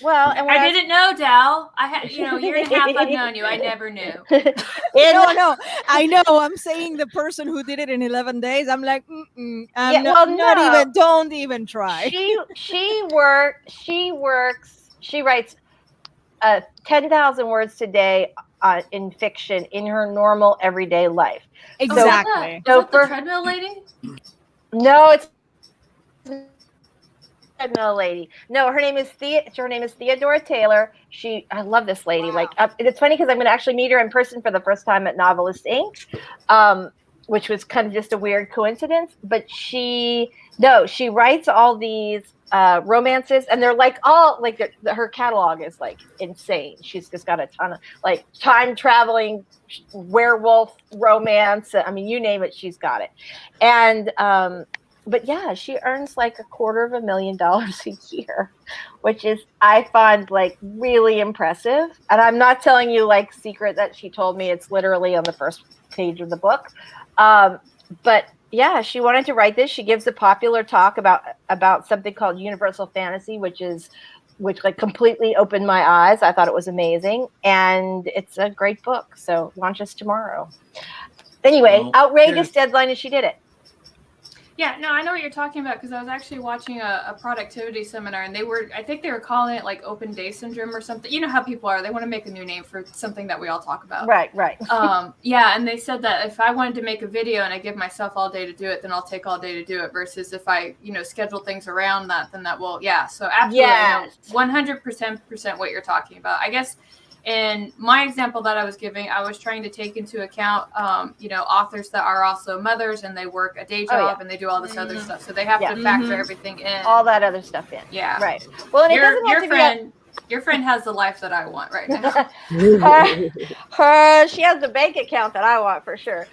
Well, and I didn't know, Dal. I had, year and a half I've known you. I never knew. No. I know. I'm saying the person who did it in 11 days. I'm like, don't even try. She writes 10,000 words today in fiction in her normal everyday life. Exactly. So the treadmill lady? No, it's treadmill lady. No, her name is Theodora Taylor. I love this lady. Wow. It's funny because I'm going to actually meet her in person for the first time at Novelist Inc., which was kind of just a weird coincidence. But she writes all these romances, and they're her catalog is insane. She's just got a ton of time traveling werewolf romance. I mean, you name it, she's got it. And but yeah, she earns $250,000 a year, which is, I find really impressive. And I'm not telling you secret that she told me. It's literally on the first page of the book. But yeah, she wanted to write this. She gives a popular talk about something called universal fantasy, which is which like completely opened my eyes. I thought it was amazing, and it's a great book. So launches tomorrow. Anyway, Well, outrageous deadline, and she did it. Yeah, no, I know what you're talking about because I was actually watching a productivity seminar, and I think they were calling it like open day syndrome or something. You know how people are; they want to make a new name for something that we all talk about. Right. Yeah, and they said that if I wanted to make a video and I give myself all day to do it, then I'll take all day to do it. Versus if I, schedule things around that, then that will, yeah. So absolutely, Yes. 100% what you're talking about. I guess. In my example that I was giving, I was trying to take into account, authors that are also mothers and they work a day job and they do all this other stuff. So they have to factor everything in. All that other stuff in. Yeah. Right. Well, and it doesn't have to be your friend has the life that I want right now. She has the bank account that I want for sure.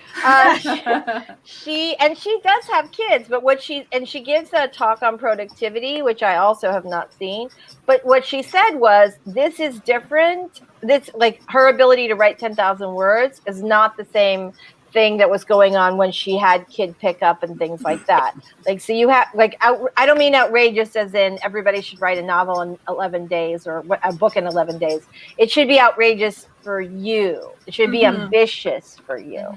She does have kids, but she gives a talk on productivity, which I also have not seen. But what she said was, this is different. This, like, her ability to write 10,000 words is not the same thing that was going on when she had kid pickup and things like that. Like, so you have, like, I don't mean outrageous as in everybody should write a novel in 11 days or a book in 11 days. It should be outrageous for you. It should be ambitious for you.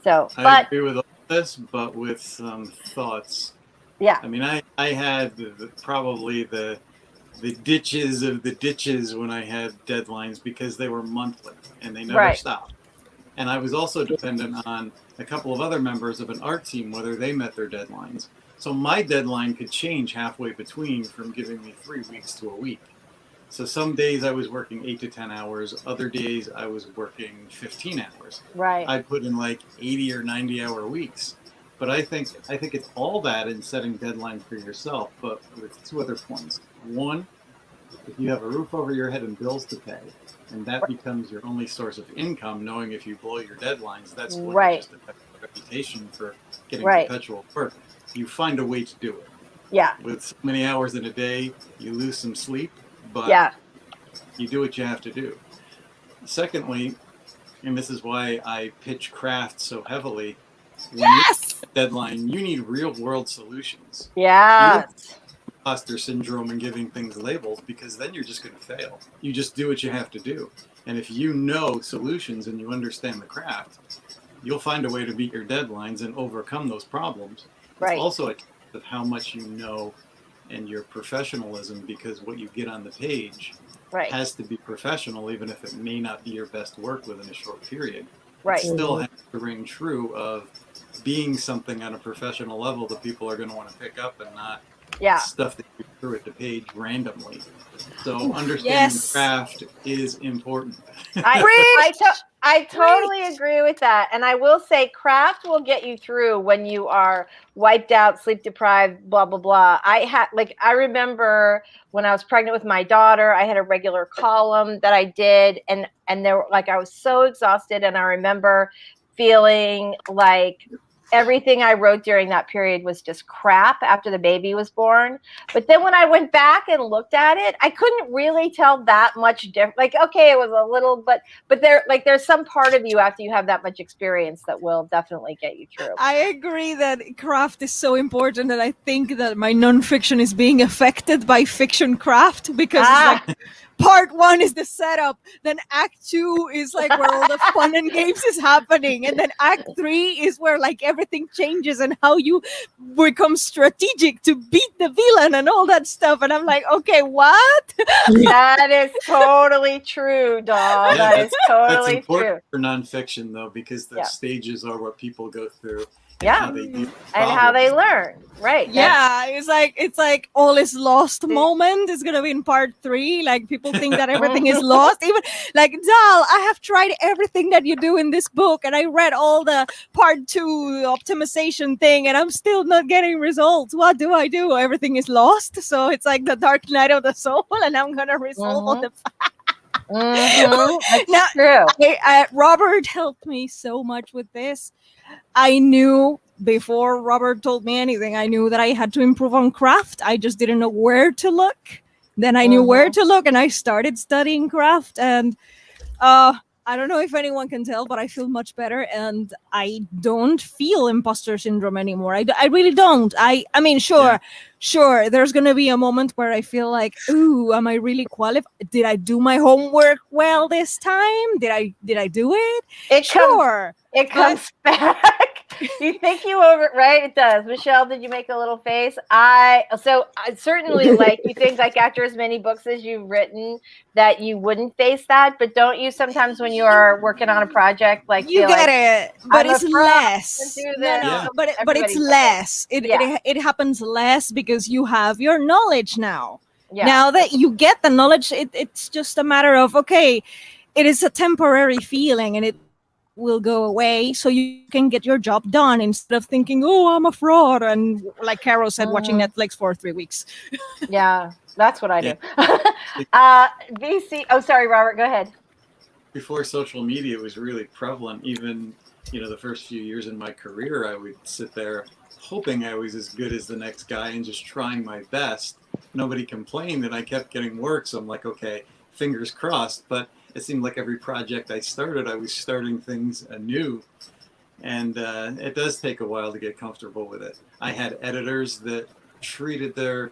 So, I agree with all this, but with some thoughts. Yeah. I mean, I had probably the ditches of the ditches when I had deadlines because they were monthly and they never stopped. And I was also dependent on a couple of other members of an art team, whether they met their deadlines. So my deadline could change halfway between from giving me 3 weeks to a week. So some days I was working 8 to 10 hours. Other days I was working 15 hours. Right. I put in like 80 or 90 hour weeks. But I think it's all that in setting deadlines for yourself, but with 2 other points. One, if you have a roof over your head and bills to pay, and that becomes your only source of income, knowing if you blow your deadlines, that's what just affects your reputation for getting perpetual work. You find a way to do it. Yeah. With so many hours in a day, you lose some sleep, but you do what you have to do. Secondly, and this is why I pitch craft so heavily, when you have a deadline, you need real world solutions. Yeah. Imposter syndrome and giving things labels, because then you're just going to fail. You just do what you have to do. And if you know solutions and you understand the craft, you'll find a way to meet your deadlines and overcome those problems. It's also a case of how much you know and your professionalism, because what you get on the page has to be professional, even if it may not be your best work within a short period. It still has to ring true of being something on a professional level that people are going to want to pick up and not stuff that you threw at the page randomly. So understanding craft is important. I totally agree with that. And I will say craft will get you through when you are wiped out, sleep deprived, blah, blah, blah. I remember when I was pregnant with my daughter, I had a regular column that I did, and there were, like, I was so exhausted, and I remember feeling like everything I wrote during that period was just crap after the baby was born. But then when I went back and looked at it, I couldn't really tell that much different. Like, okay, it was a little, but there's some part of you after you have that much experience that will definitely get you through. I agree that craft is so important, and I think that my nonfiction is being affected by fiction craft, because it's like, part 1 is the setup, then act 2 is like where all the fun and games is happening, and then act 3 is where like everything changes and how you become strategic to beat the villain and all that stuff. And I'm like, okay, what? That is totally true, dog. That is totally that's important true for nonfiction, though, because the stages are what people go through. How they do and how they learn, right? Yeah, it's like all is lost moment is gonna be in part 3. Like, people think that everything is lost. Even like, Dal, I have tried everything that you do in this book, and I read all the part 2 optimization thing, and I'm still not getting results. What do I do? Everything is lost. So it's like the dark night of the soul, and I'm gonna resolve all the. That's true. Robert helped me so much with this. I knew before Robert told me anything, I knew that I had to improve on craft. I just didn't know where to look. Then I knew where to look, and I started studying craft. And I don't know if anyone can tell, but I feel much better, and I don't feel imposter syndrome anymore. I really don't. I mean, sure, sure, there's going to be a moment where I feel like, ooh, am I really qualified? Did I do my homework well this time? Did I do it? Sure. It comes back. You think you right? It does. Michelle, did you make a little face? I certainly like you think like after as many books as you've written that you wouldn't face that, but don't you sometimes when you are working on a project like you get like, it, but it's less. No, but it's less. It happens less because you have your knowledge now. Yeah. Now that you get the knowledge, it's just a matter of, okay, it is a temporary feeling and it will go away so you can get your job done instead of thinking, oh, I'm a fraud. And like Carol said, watching Netflix for 3 weeks. Yeah, that's what I do. VC. Oh, sorry, Robert, go ahead. Before social media was really prevalent, even, the first few years in my career, I would sit there hoping I was as good as the next guy and just trying my best. Nobody complained and I kept getting work. So I'm like, okay, fingers crossed. But it seemed like every project I started, I was starting things anew. And it does take a while to get comfortable with it. I had editors that treated their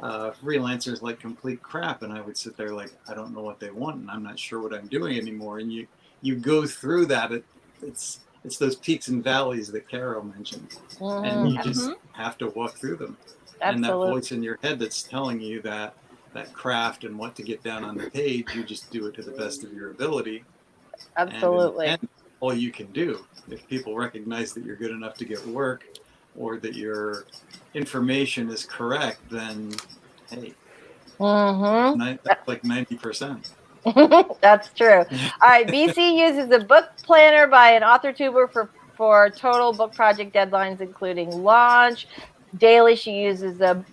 freelancers like complete crap, and I would sit there like, I don't know what they want, and I'm not sure what I'm doing anymore. And you go through that. It's those peaks and valleys that Carol mentioned, and you just have to walk through them. Absolutely. And that voice in your head that's telling you that craft and what to get down on the page, you just do it to the best of your ability. Absolutely. And all you can do. If people recognize that you're good enough to get work, or that your information is correct, then hey, that's like 90%. That's true. All right, BC uses a book planner by an AUTHORTUBE for total book project deadlines, including launch. Daily, she uses a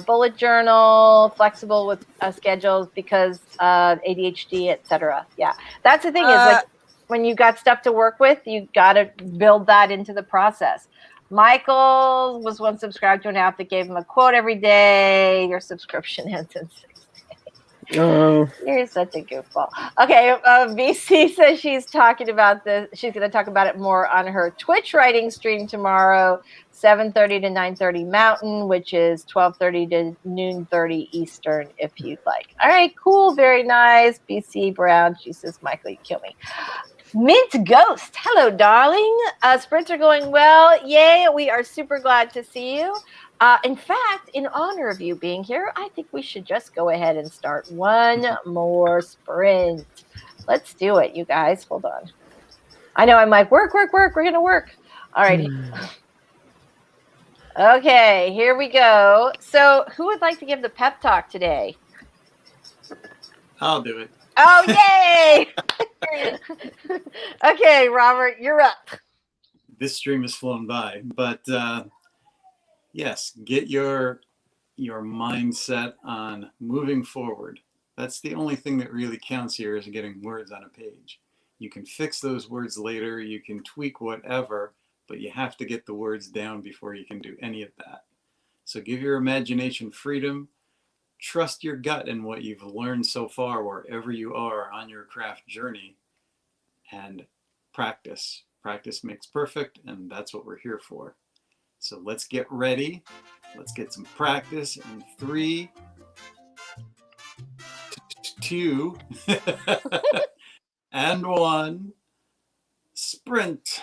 bullet journal, flexible with schedules because ADHD, etc. Yeah, that's the thing is like when you got stuff to work with, you got to build that into the process. Michael was once subscribed to an app that gave him a quote every day. Your subscription ends in 6 days. Oh, You're such a goofball. Okay, VC says she's talking about this. She's going to talk about it more on her Twitch writing stream tomorrow, 7:30 to 9:30 Mountain, which is 12:30 to noon 30 Eastern, if you'd like. All right, cool, very nice. BC Brown, she says, Michael, you kill me. Mint Ghost, hello, darling. Sprints are going well. Yay, we are super glad to see you. In fact, in honor of you being here, I think we should just go ahead and start one more sprint. Let's do it, you guys. Hold on. I know I'm like, work. We're going to work. All right. Okay, here we go. So who would like to give the pep talk today? I'll do it. Oh, yay! Okay, Robert, you're up. This stream has flown by, but yes, get your mindset on moving forward. That's the only thing that really counts here, is getting words on a page. You can fix those words later, you can tweak whatever, but you have to get the words down before you can do any of that. So give your imagination freedom. Trust your gut in what you've learned so far, wherever you are on your craft journey, and practice. Practice makes perfect, and that's what we're here for. So let's get ready. Let's get some practice in 3, 2, and 1. Sprint.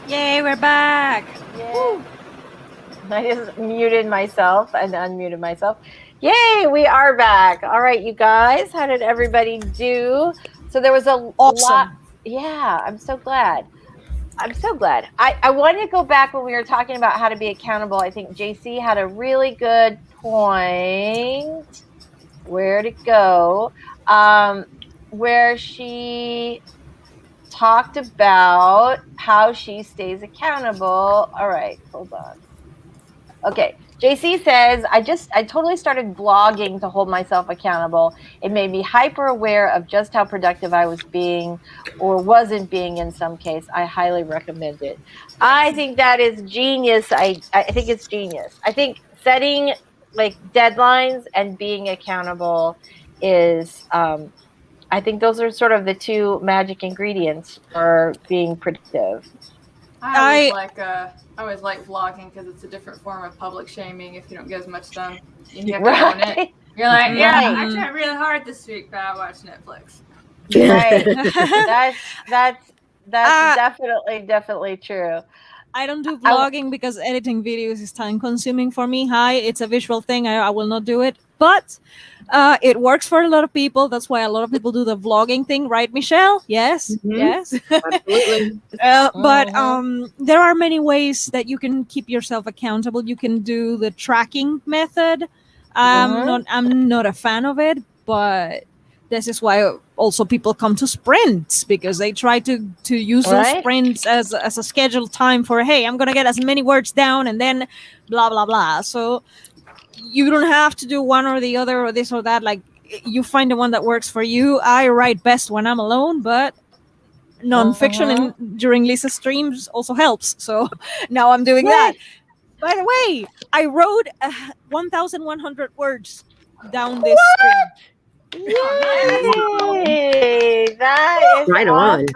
Yay, we're back. Yeah. I just muted myself and unmuted myself. Yay, we are back. All right, you guys, how did everybody do? So there was a lot. Yeah, I'm so glad. I'm so glad. I wanted to go back when we were talking about how to be accountable. I think JC had a really good point. Where'd it go? Where she talked about how she stays accountable. All right, hold on. Okay, JC says, I totally started blogging to hold myself accountable. It made me hyper aware of just how productive I was being or wasn't being in some case. I highly recommend it. I think that is genius. I think it's genius. I think setting like deadlines and being accountable is, I think those are sort of the two magic ingredients for being productive. I always like vlogging because it's a different form of public shaming if you don't get as much done. And you have to own it. You're like, yeah, I tried really hard this week, but I watched Netflix. Right. That's definitely true. I don't do vlogging because editing videos is time consuming for me. It's a visual thing. I will not do it. But it works for a lot of people. That's why a lot of people do the vlogging thing, right, Michelle? Yes, yes. Absolutely. But there are many ways that you can keep yourself accountable. You can do the tracking method. I'm not a fan of it, but this is why also people come to sprints, because they try to use those sprints as a scheduled time for, hey, I'm going to get as many words down and then blah, blah, blah. So you don't have to do one or the other or this or that. Like, you find the one that works for you. I write best when I'm alone, but nonfiction during Lisa's streams also helps. So now I'm doing that. By the way, I wrote 1,100 words down this stream. Yay! That is right awesome. on.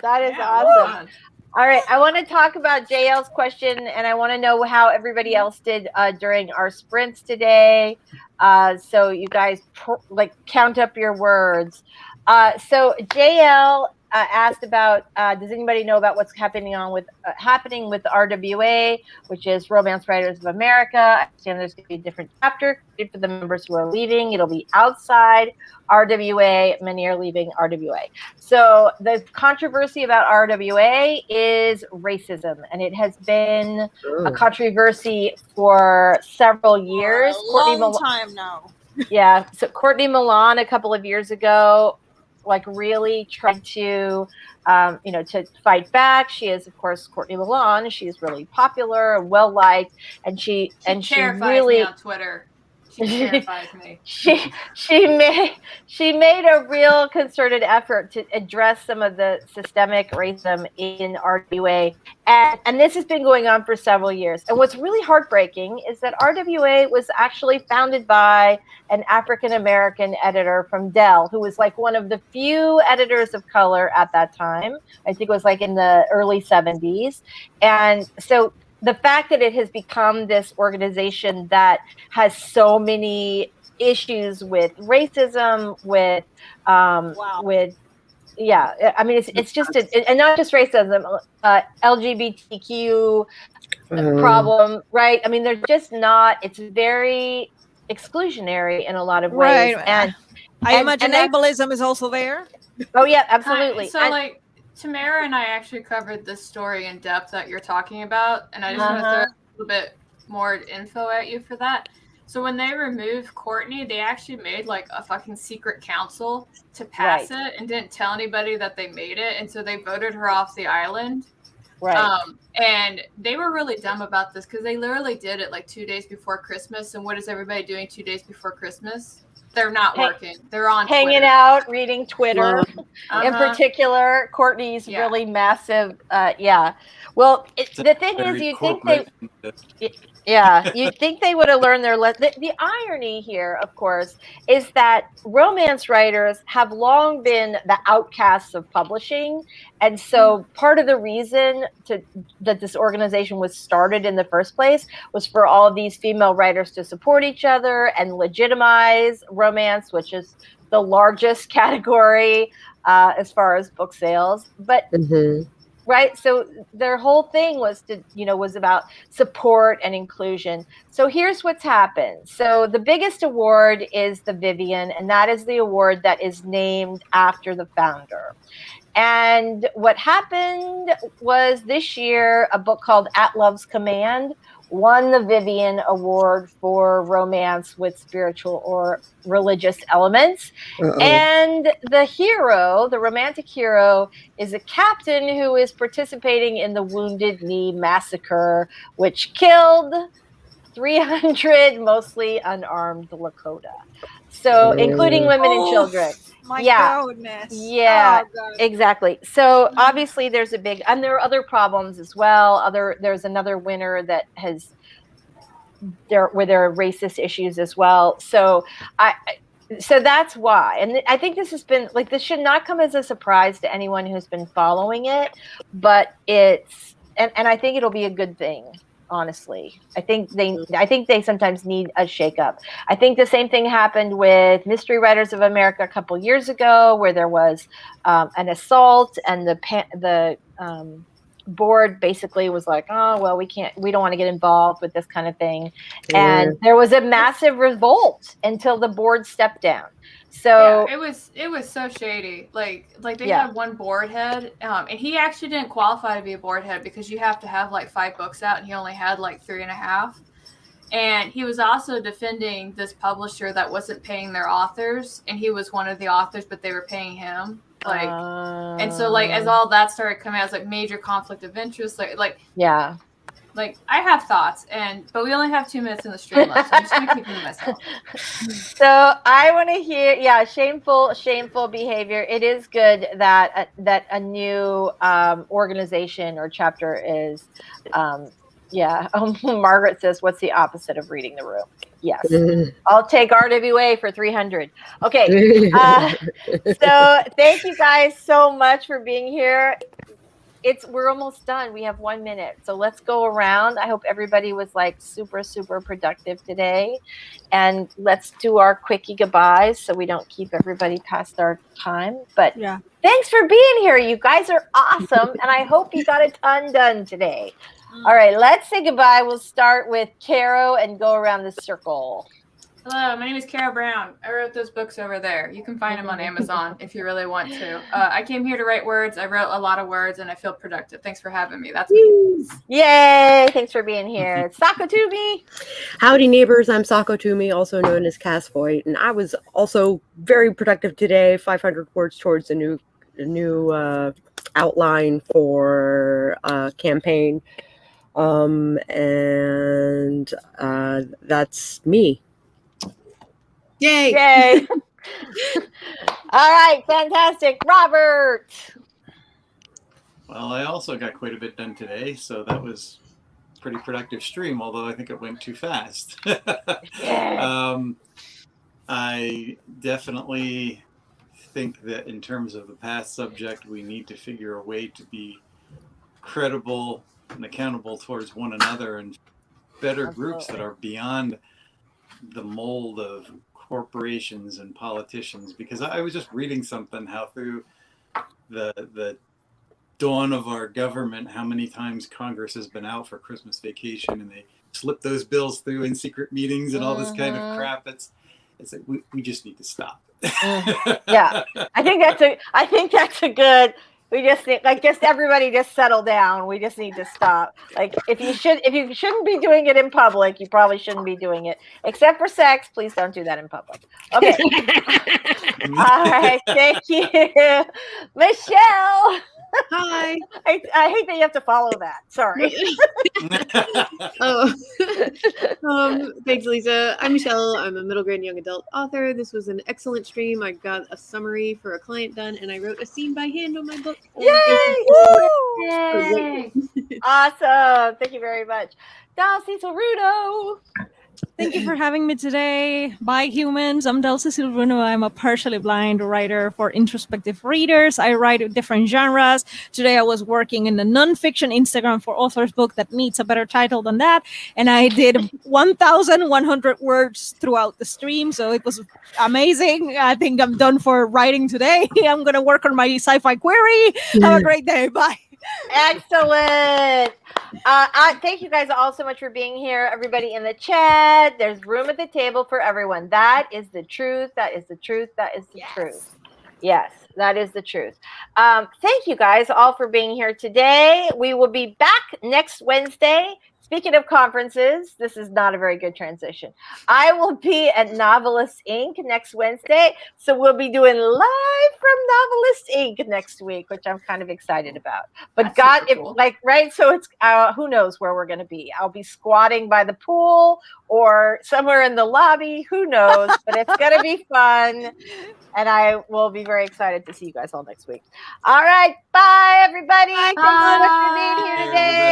That is awesome. All right, I want to talk about JL's question, and I want to know how everybody else did during our sprints today. So you guys count up your words. So JL asked about, does anybody know about what's happening with RWA, which is Romance Writers of America? I understand there's going to be a different chapter for the members who are leaving. It'll be outside RWA. Many are leaving RWA. So the controversy about RWA is racism, and it has been a controversy for several years. For a long time now. Yeah. So Courtney Milan a couple of years ago, really tried to, to fight back. She is, of course, Courtney Milan. She is really popular and well liked, and she terrifies really me on Twitter. She terrifies me. She made a real concerted effort to address some of the systemic racism in RWA, and this has been going on for several years. And what's really heartbreaking is that RWA was actually founded by an African American editor from Dell, who was one of the few editors of color at that time. I think it was in the early 70s, and so the fact that it has become this organization that has so many issues with racism, it's just and not just racism, LGBTQ problem, right? I mean, they're just not. It's very exclusionary in a lot of ways, and I imagine ableism is also there. Oh yeah, absolutely. So Tamara and I actually covered this story in depth that you're talking about, and I just want to throw a little bit more info at you for that. So when they removed Courtney, they actually made a fucking secret council to pass it and didn't tell anybody that they made it, and so they voted her off the island. Right. And they were really dumb about this because they literally did it 2 days before Christmas. And what is everybody doing 2 days before Christmas? They're not working. They're on hanging Twitter. out, reading Twitter. In particular, Courtney's really massive. Well, the thing is, you think Yeah, you'd think they would have learned their lesson. The irony here, of course, is that romance writers have long been the outcasts of publishing. And so part of the reason that this organization was started in the first place was for all of these female writers to support each other and legitimize romance, which is the largest category as far as book sales. But right, so their whole thing was was about support and inclusion. So here's what's happened. So the biggest award is the Vivian, and that is the award that is named after the founder. And what happened was this year, a book called At Love's Command won the Vivian Award for romance with spiritual or religious elements. And the hero, the romantic hero, is a captain who is participating in the Wounded Knee Massacre, which killed 300 mostly unarmed Lakota. So including women and children. My goodness. Yeah, Oh, God. exactly. So obviously there's a big, and there are other problems as well. There's another winner that has where there are racist issues as well. So so that's why. And I think this has been like, this should not come as a surprise to anyone who's been following it, but it's, and I think it'll be a good thing. Honestly, I think they sometimes need a shakeup. I think the same thing happened with Mystery Writers of America a couple years ago, where there was an assault, and the board basically was like, "Oh, well, we don't want to get involved with this kind of thing," and there was a massive revolt until the board stepped down. So yeah, it was so shady. Like they had one board head, and he actually didn't qualify to be a board head because you have to have like 5 books out, and he only had like 3.5. And he was also defending this publisher that wasn't paying their authors, and he was one of the authors, but they were paying him. Like, and so like as all that started coming out, it was like major conflict of interest. Like I have thoughts, but we only have 2 minutes in the stream left, so I'm just gonna keep them to myself. So I want to hear, shameful behavior. It is good that a new organization or chapter is, Margaret says, what's the opposite of reading the room? Yes, I'll take RWA for 300. Okay, so thank you guys so much for being here. We're almost done. We have 1 minute. So let's go around. I hope everybody was like super, super productive today. And let's do our quickie goodbyes so we don't keep everybody past our time. But thanks for being here. You guys are awesome. And I hope you got a ton done today. All right, let's say goodbye. We'll start with Caro and go around the circle. Hello, my name is Carol Brown. I wrote those books over there. You can find them on Amazon if you really want to. I came here to write words. I wrote a lot of words, and I feel productive. Thanks for having me. That's me. Yay! Thanks for being here. Sakotumi. Howdy, neighbors. I'm Sakotumi, also known as Cass Voight, and I was also very productive today. 500 words towards a new outline for a campaign, and that's me. Yay! All right, fantastic. Robert. Well, I also got quite a bit done today, so that was a pretty productive stream, although I think it went too fast. I definitely think that in terms of the past subject, we need to figure a way to be credible and accountable towards one another and better groups that are beyond the mold of corporations and politicians, because I was just reading something how through the dawn of our government, how many times Congress has been out for Christmas vacation and they slip those bills through in secret meetings and all this kind of crap. It's like we just need to stop. Yeah, I think that's a good. We just need, just everybody just settle down. We just need to stop. Like if you shouldn't be doing it in public, you probably shouldn't be doing it. Except for sex, please don't do that in public. Okay. All right, thank you. Michelle. Hi. I hate that you have to follow that. Sorry. Thanks, Lisa. I'm Michelle. I'm a middle grade young adult author. This was an excellent stream. I got a summary for a client done, and I wrote a scene by hand on my book. Yay! Yay! Awesome. Thank you very much. Now, Cecil Runo. Thank you for having me today. Bye, humans. I'm Cecil Runo. I'm a partially blind writer for introspective readers. I write different genres. Today I was working in the nonfiction Instagram for authors book that needs a better title than that. And I did 1,100 words throughout the stream. So it was amazing. I think I'm done for writing today. I'm going to work on my sci-fi query. Have a great day. Bye. Excellent. Thank you guys all so much for being here. Everybody in the chat, there's room at the table for everyone. That is the truth. That is the truth. That is the truth. Yes, that is the truth. Thank you guys all for being here today. We will be back next Wednesday. Speaking of conferences, this is not a very good transition. I will be at Novelist Inc. next Wednesday. So we'll be doing live from Novelist Inc. next week, which I'm kind of excited about. But That's super cool. right? So it's who knows where we're going to be. I'll be squatting by the pool or somewhere in the lobby. Who knows? But it's going to be fun. And I will be very excited to see you guys all next week. All right. Bye, everybody. Thanks so much for being here Bye, today. everybody.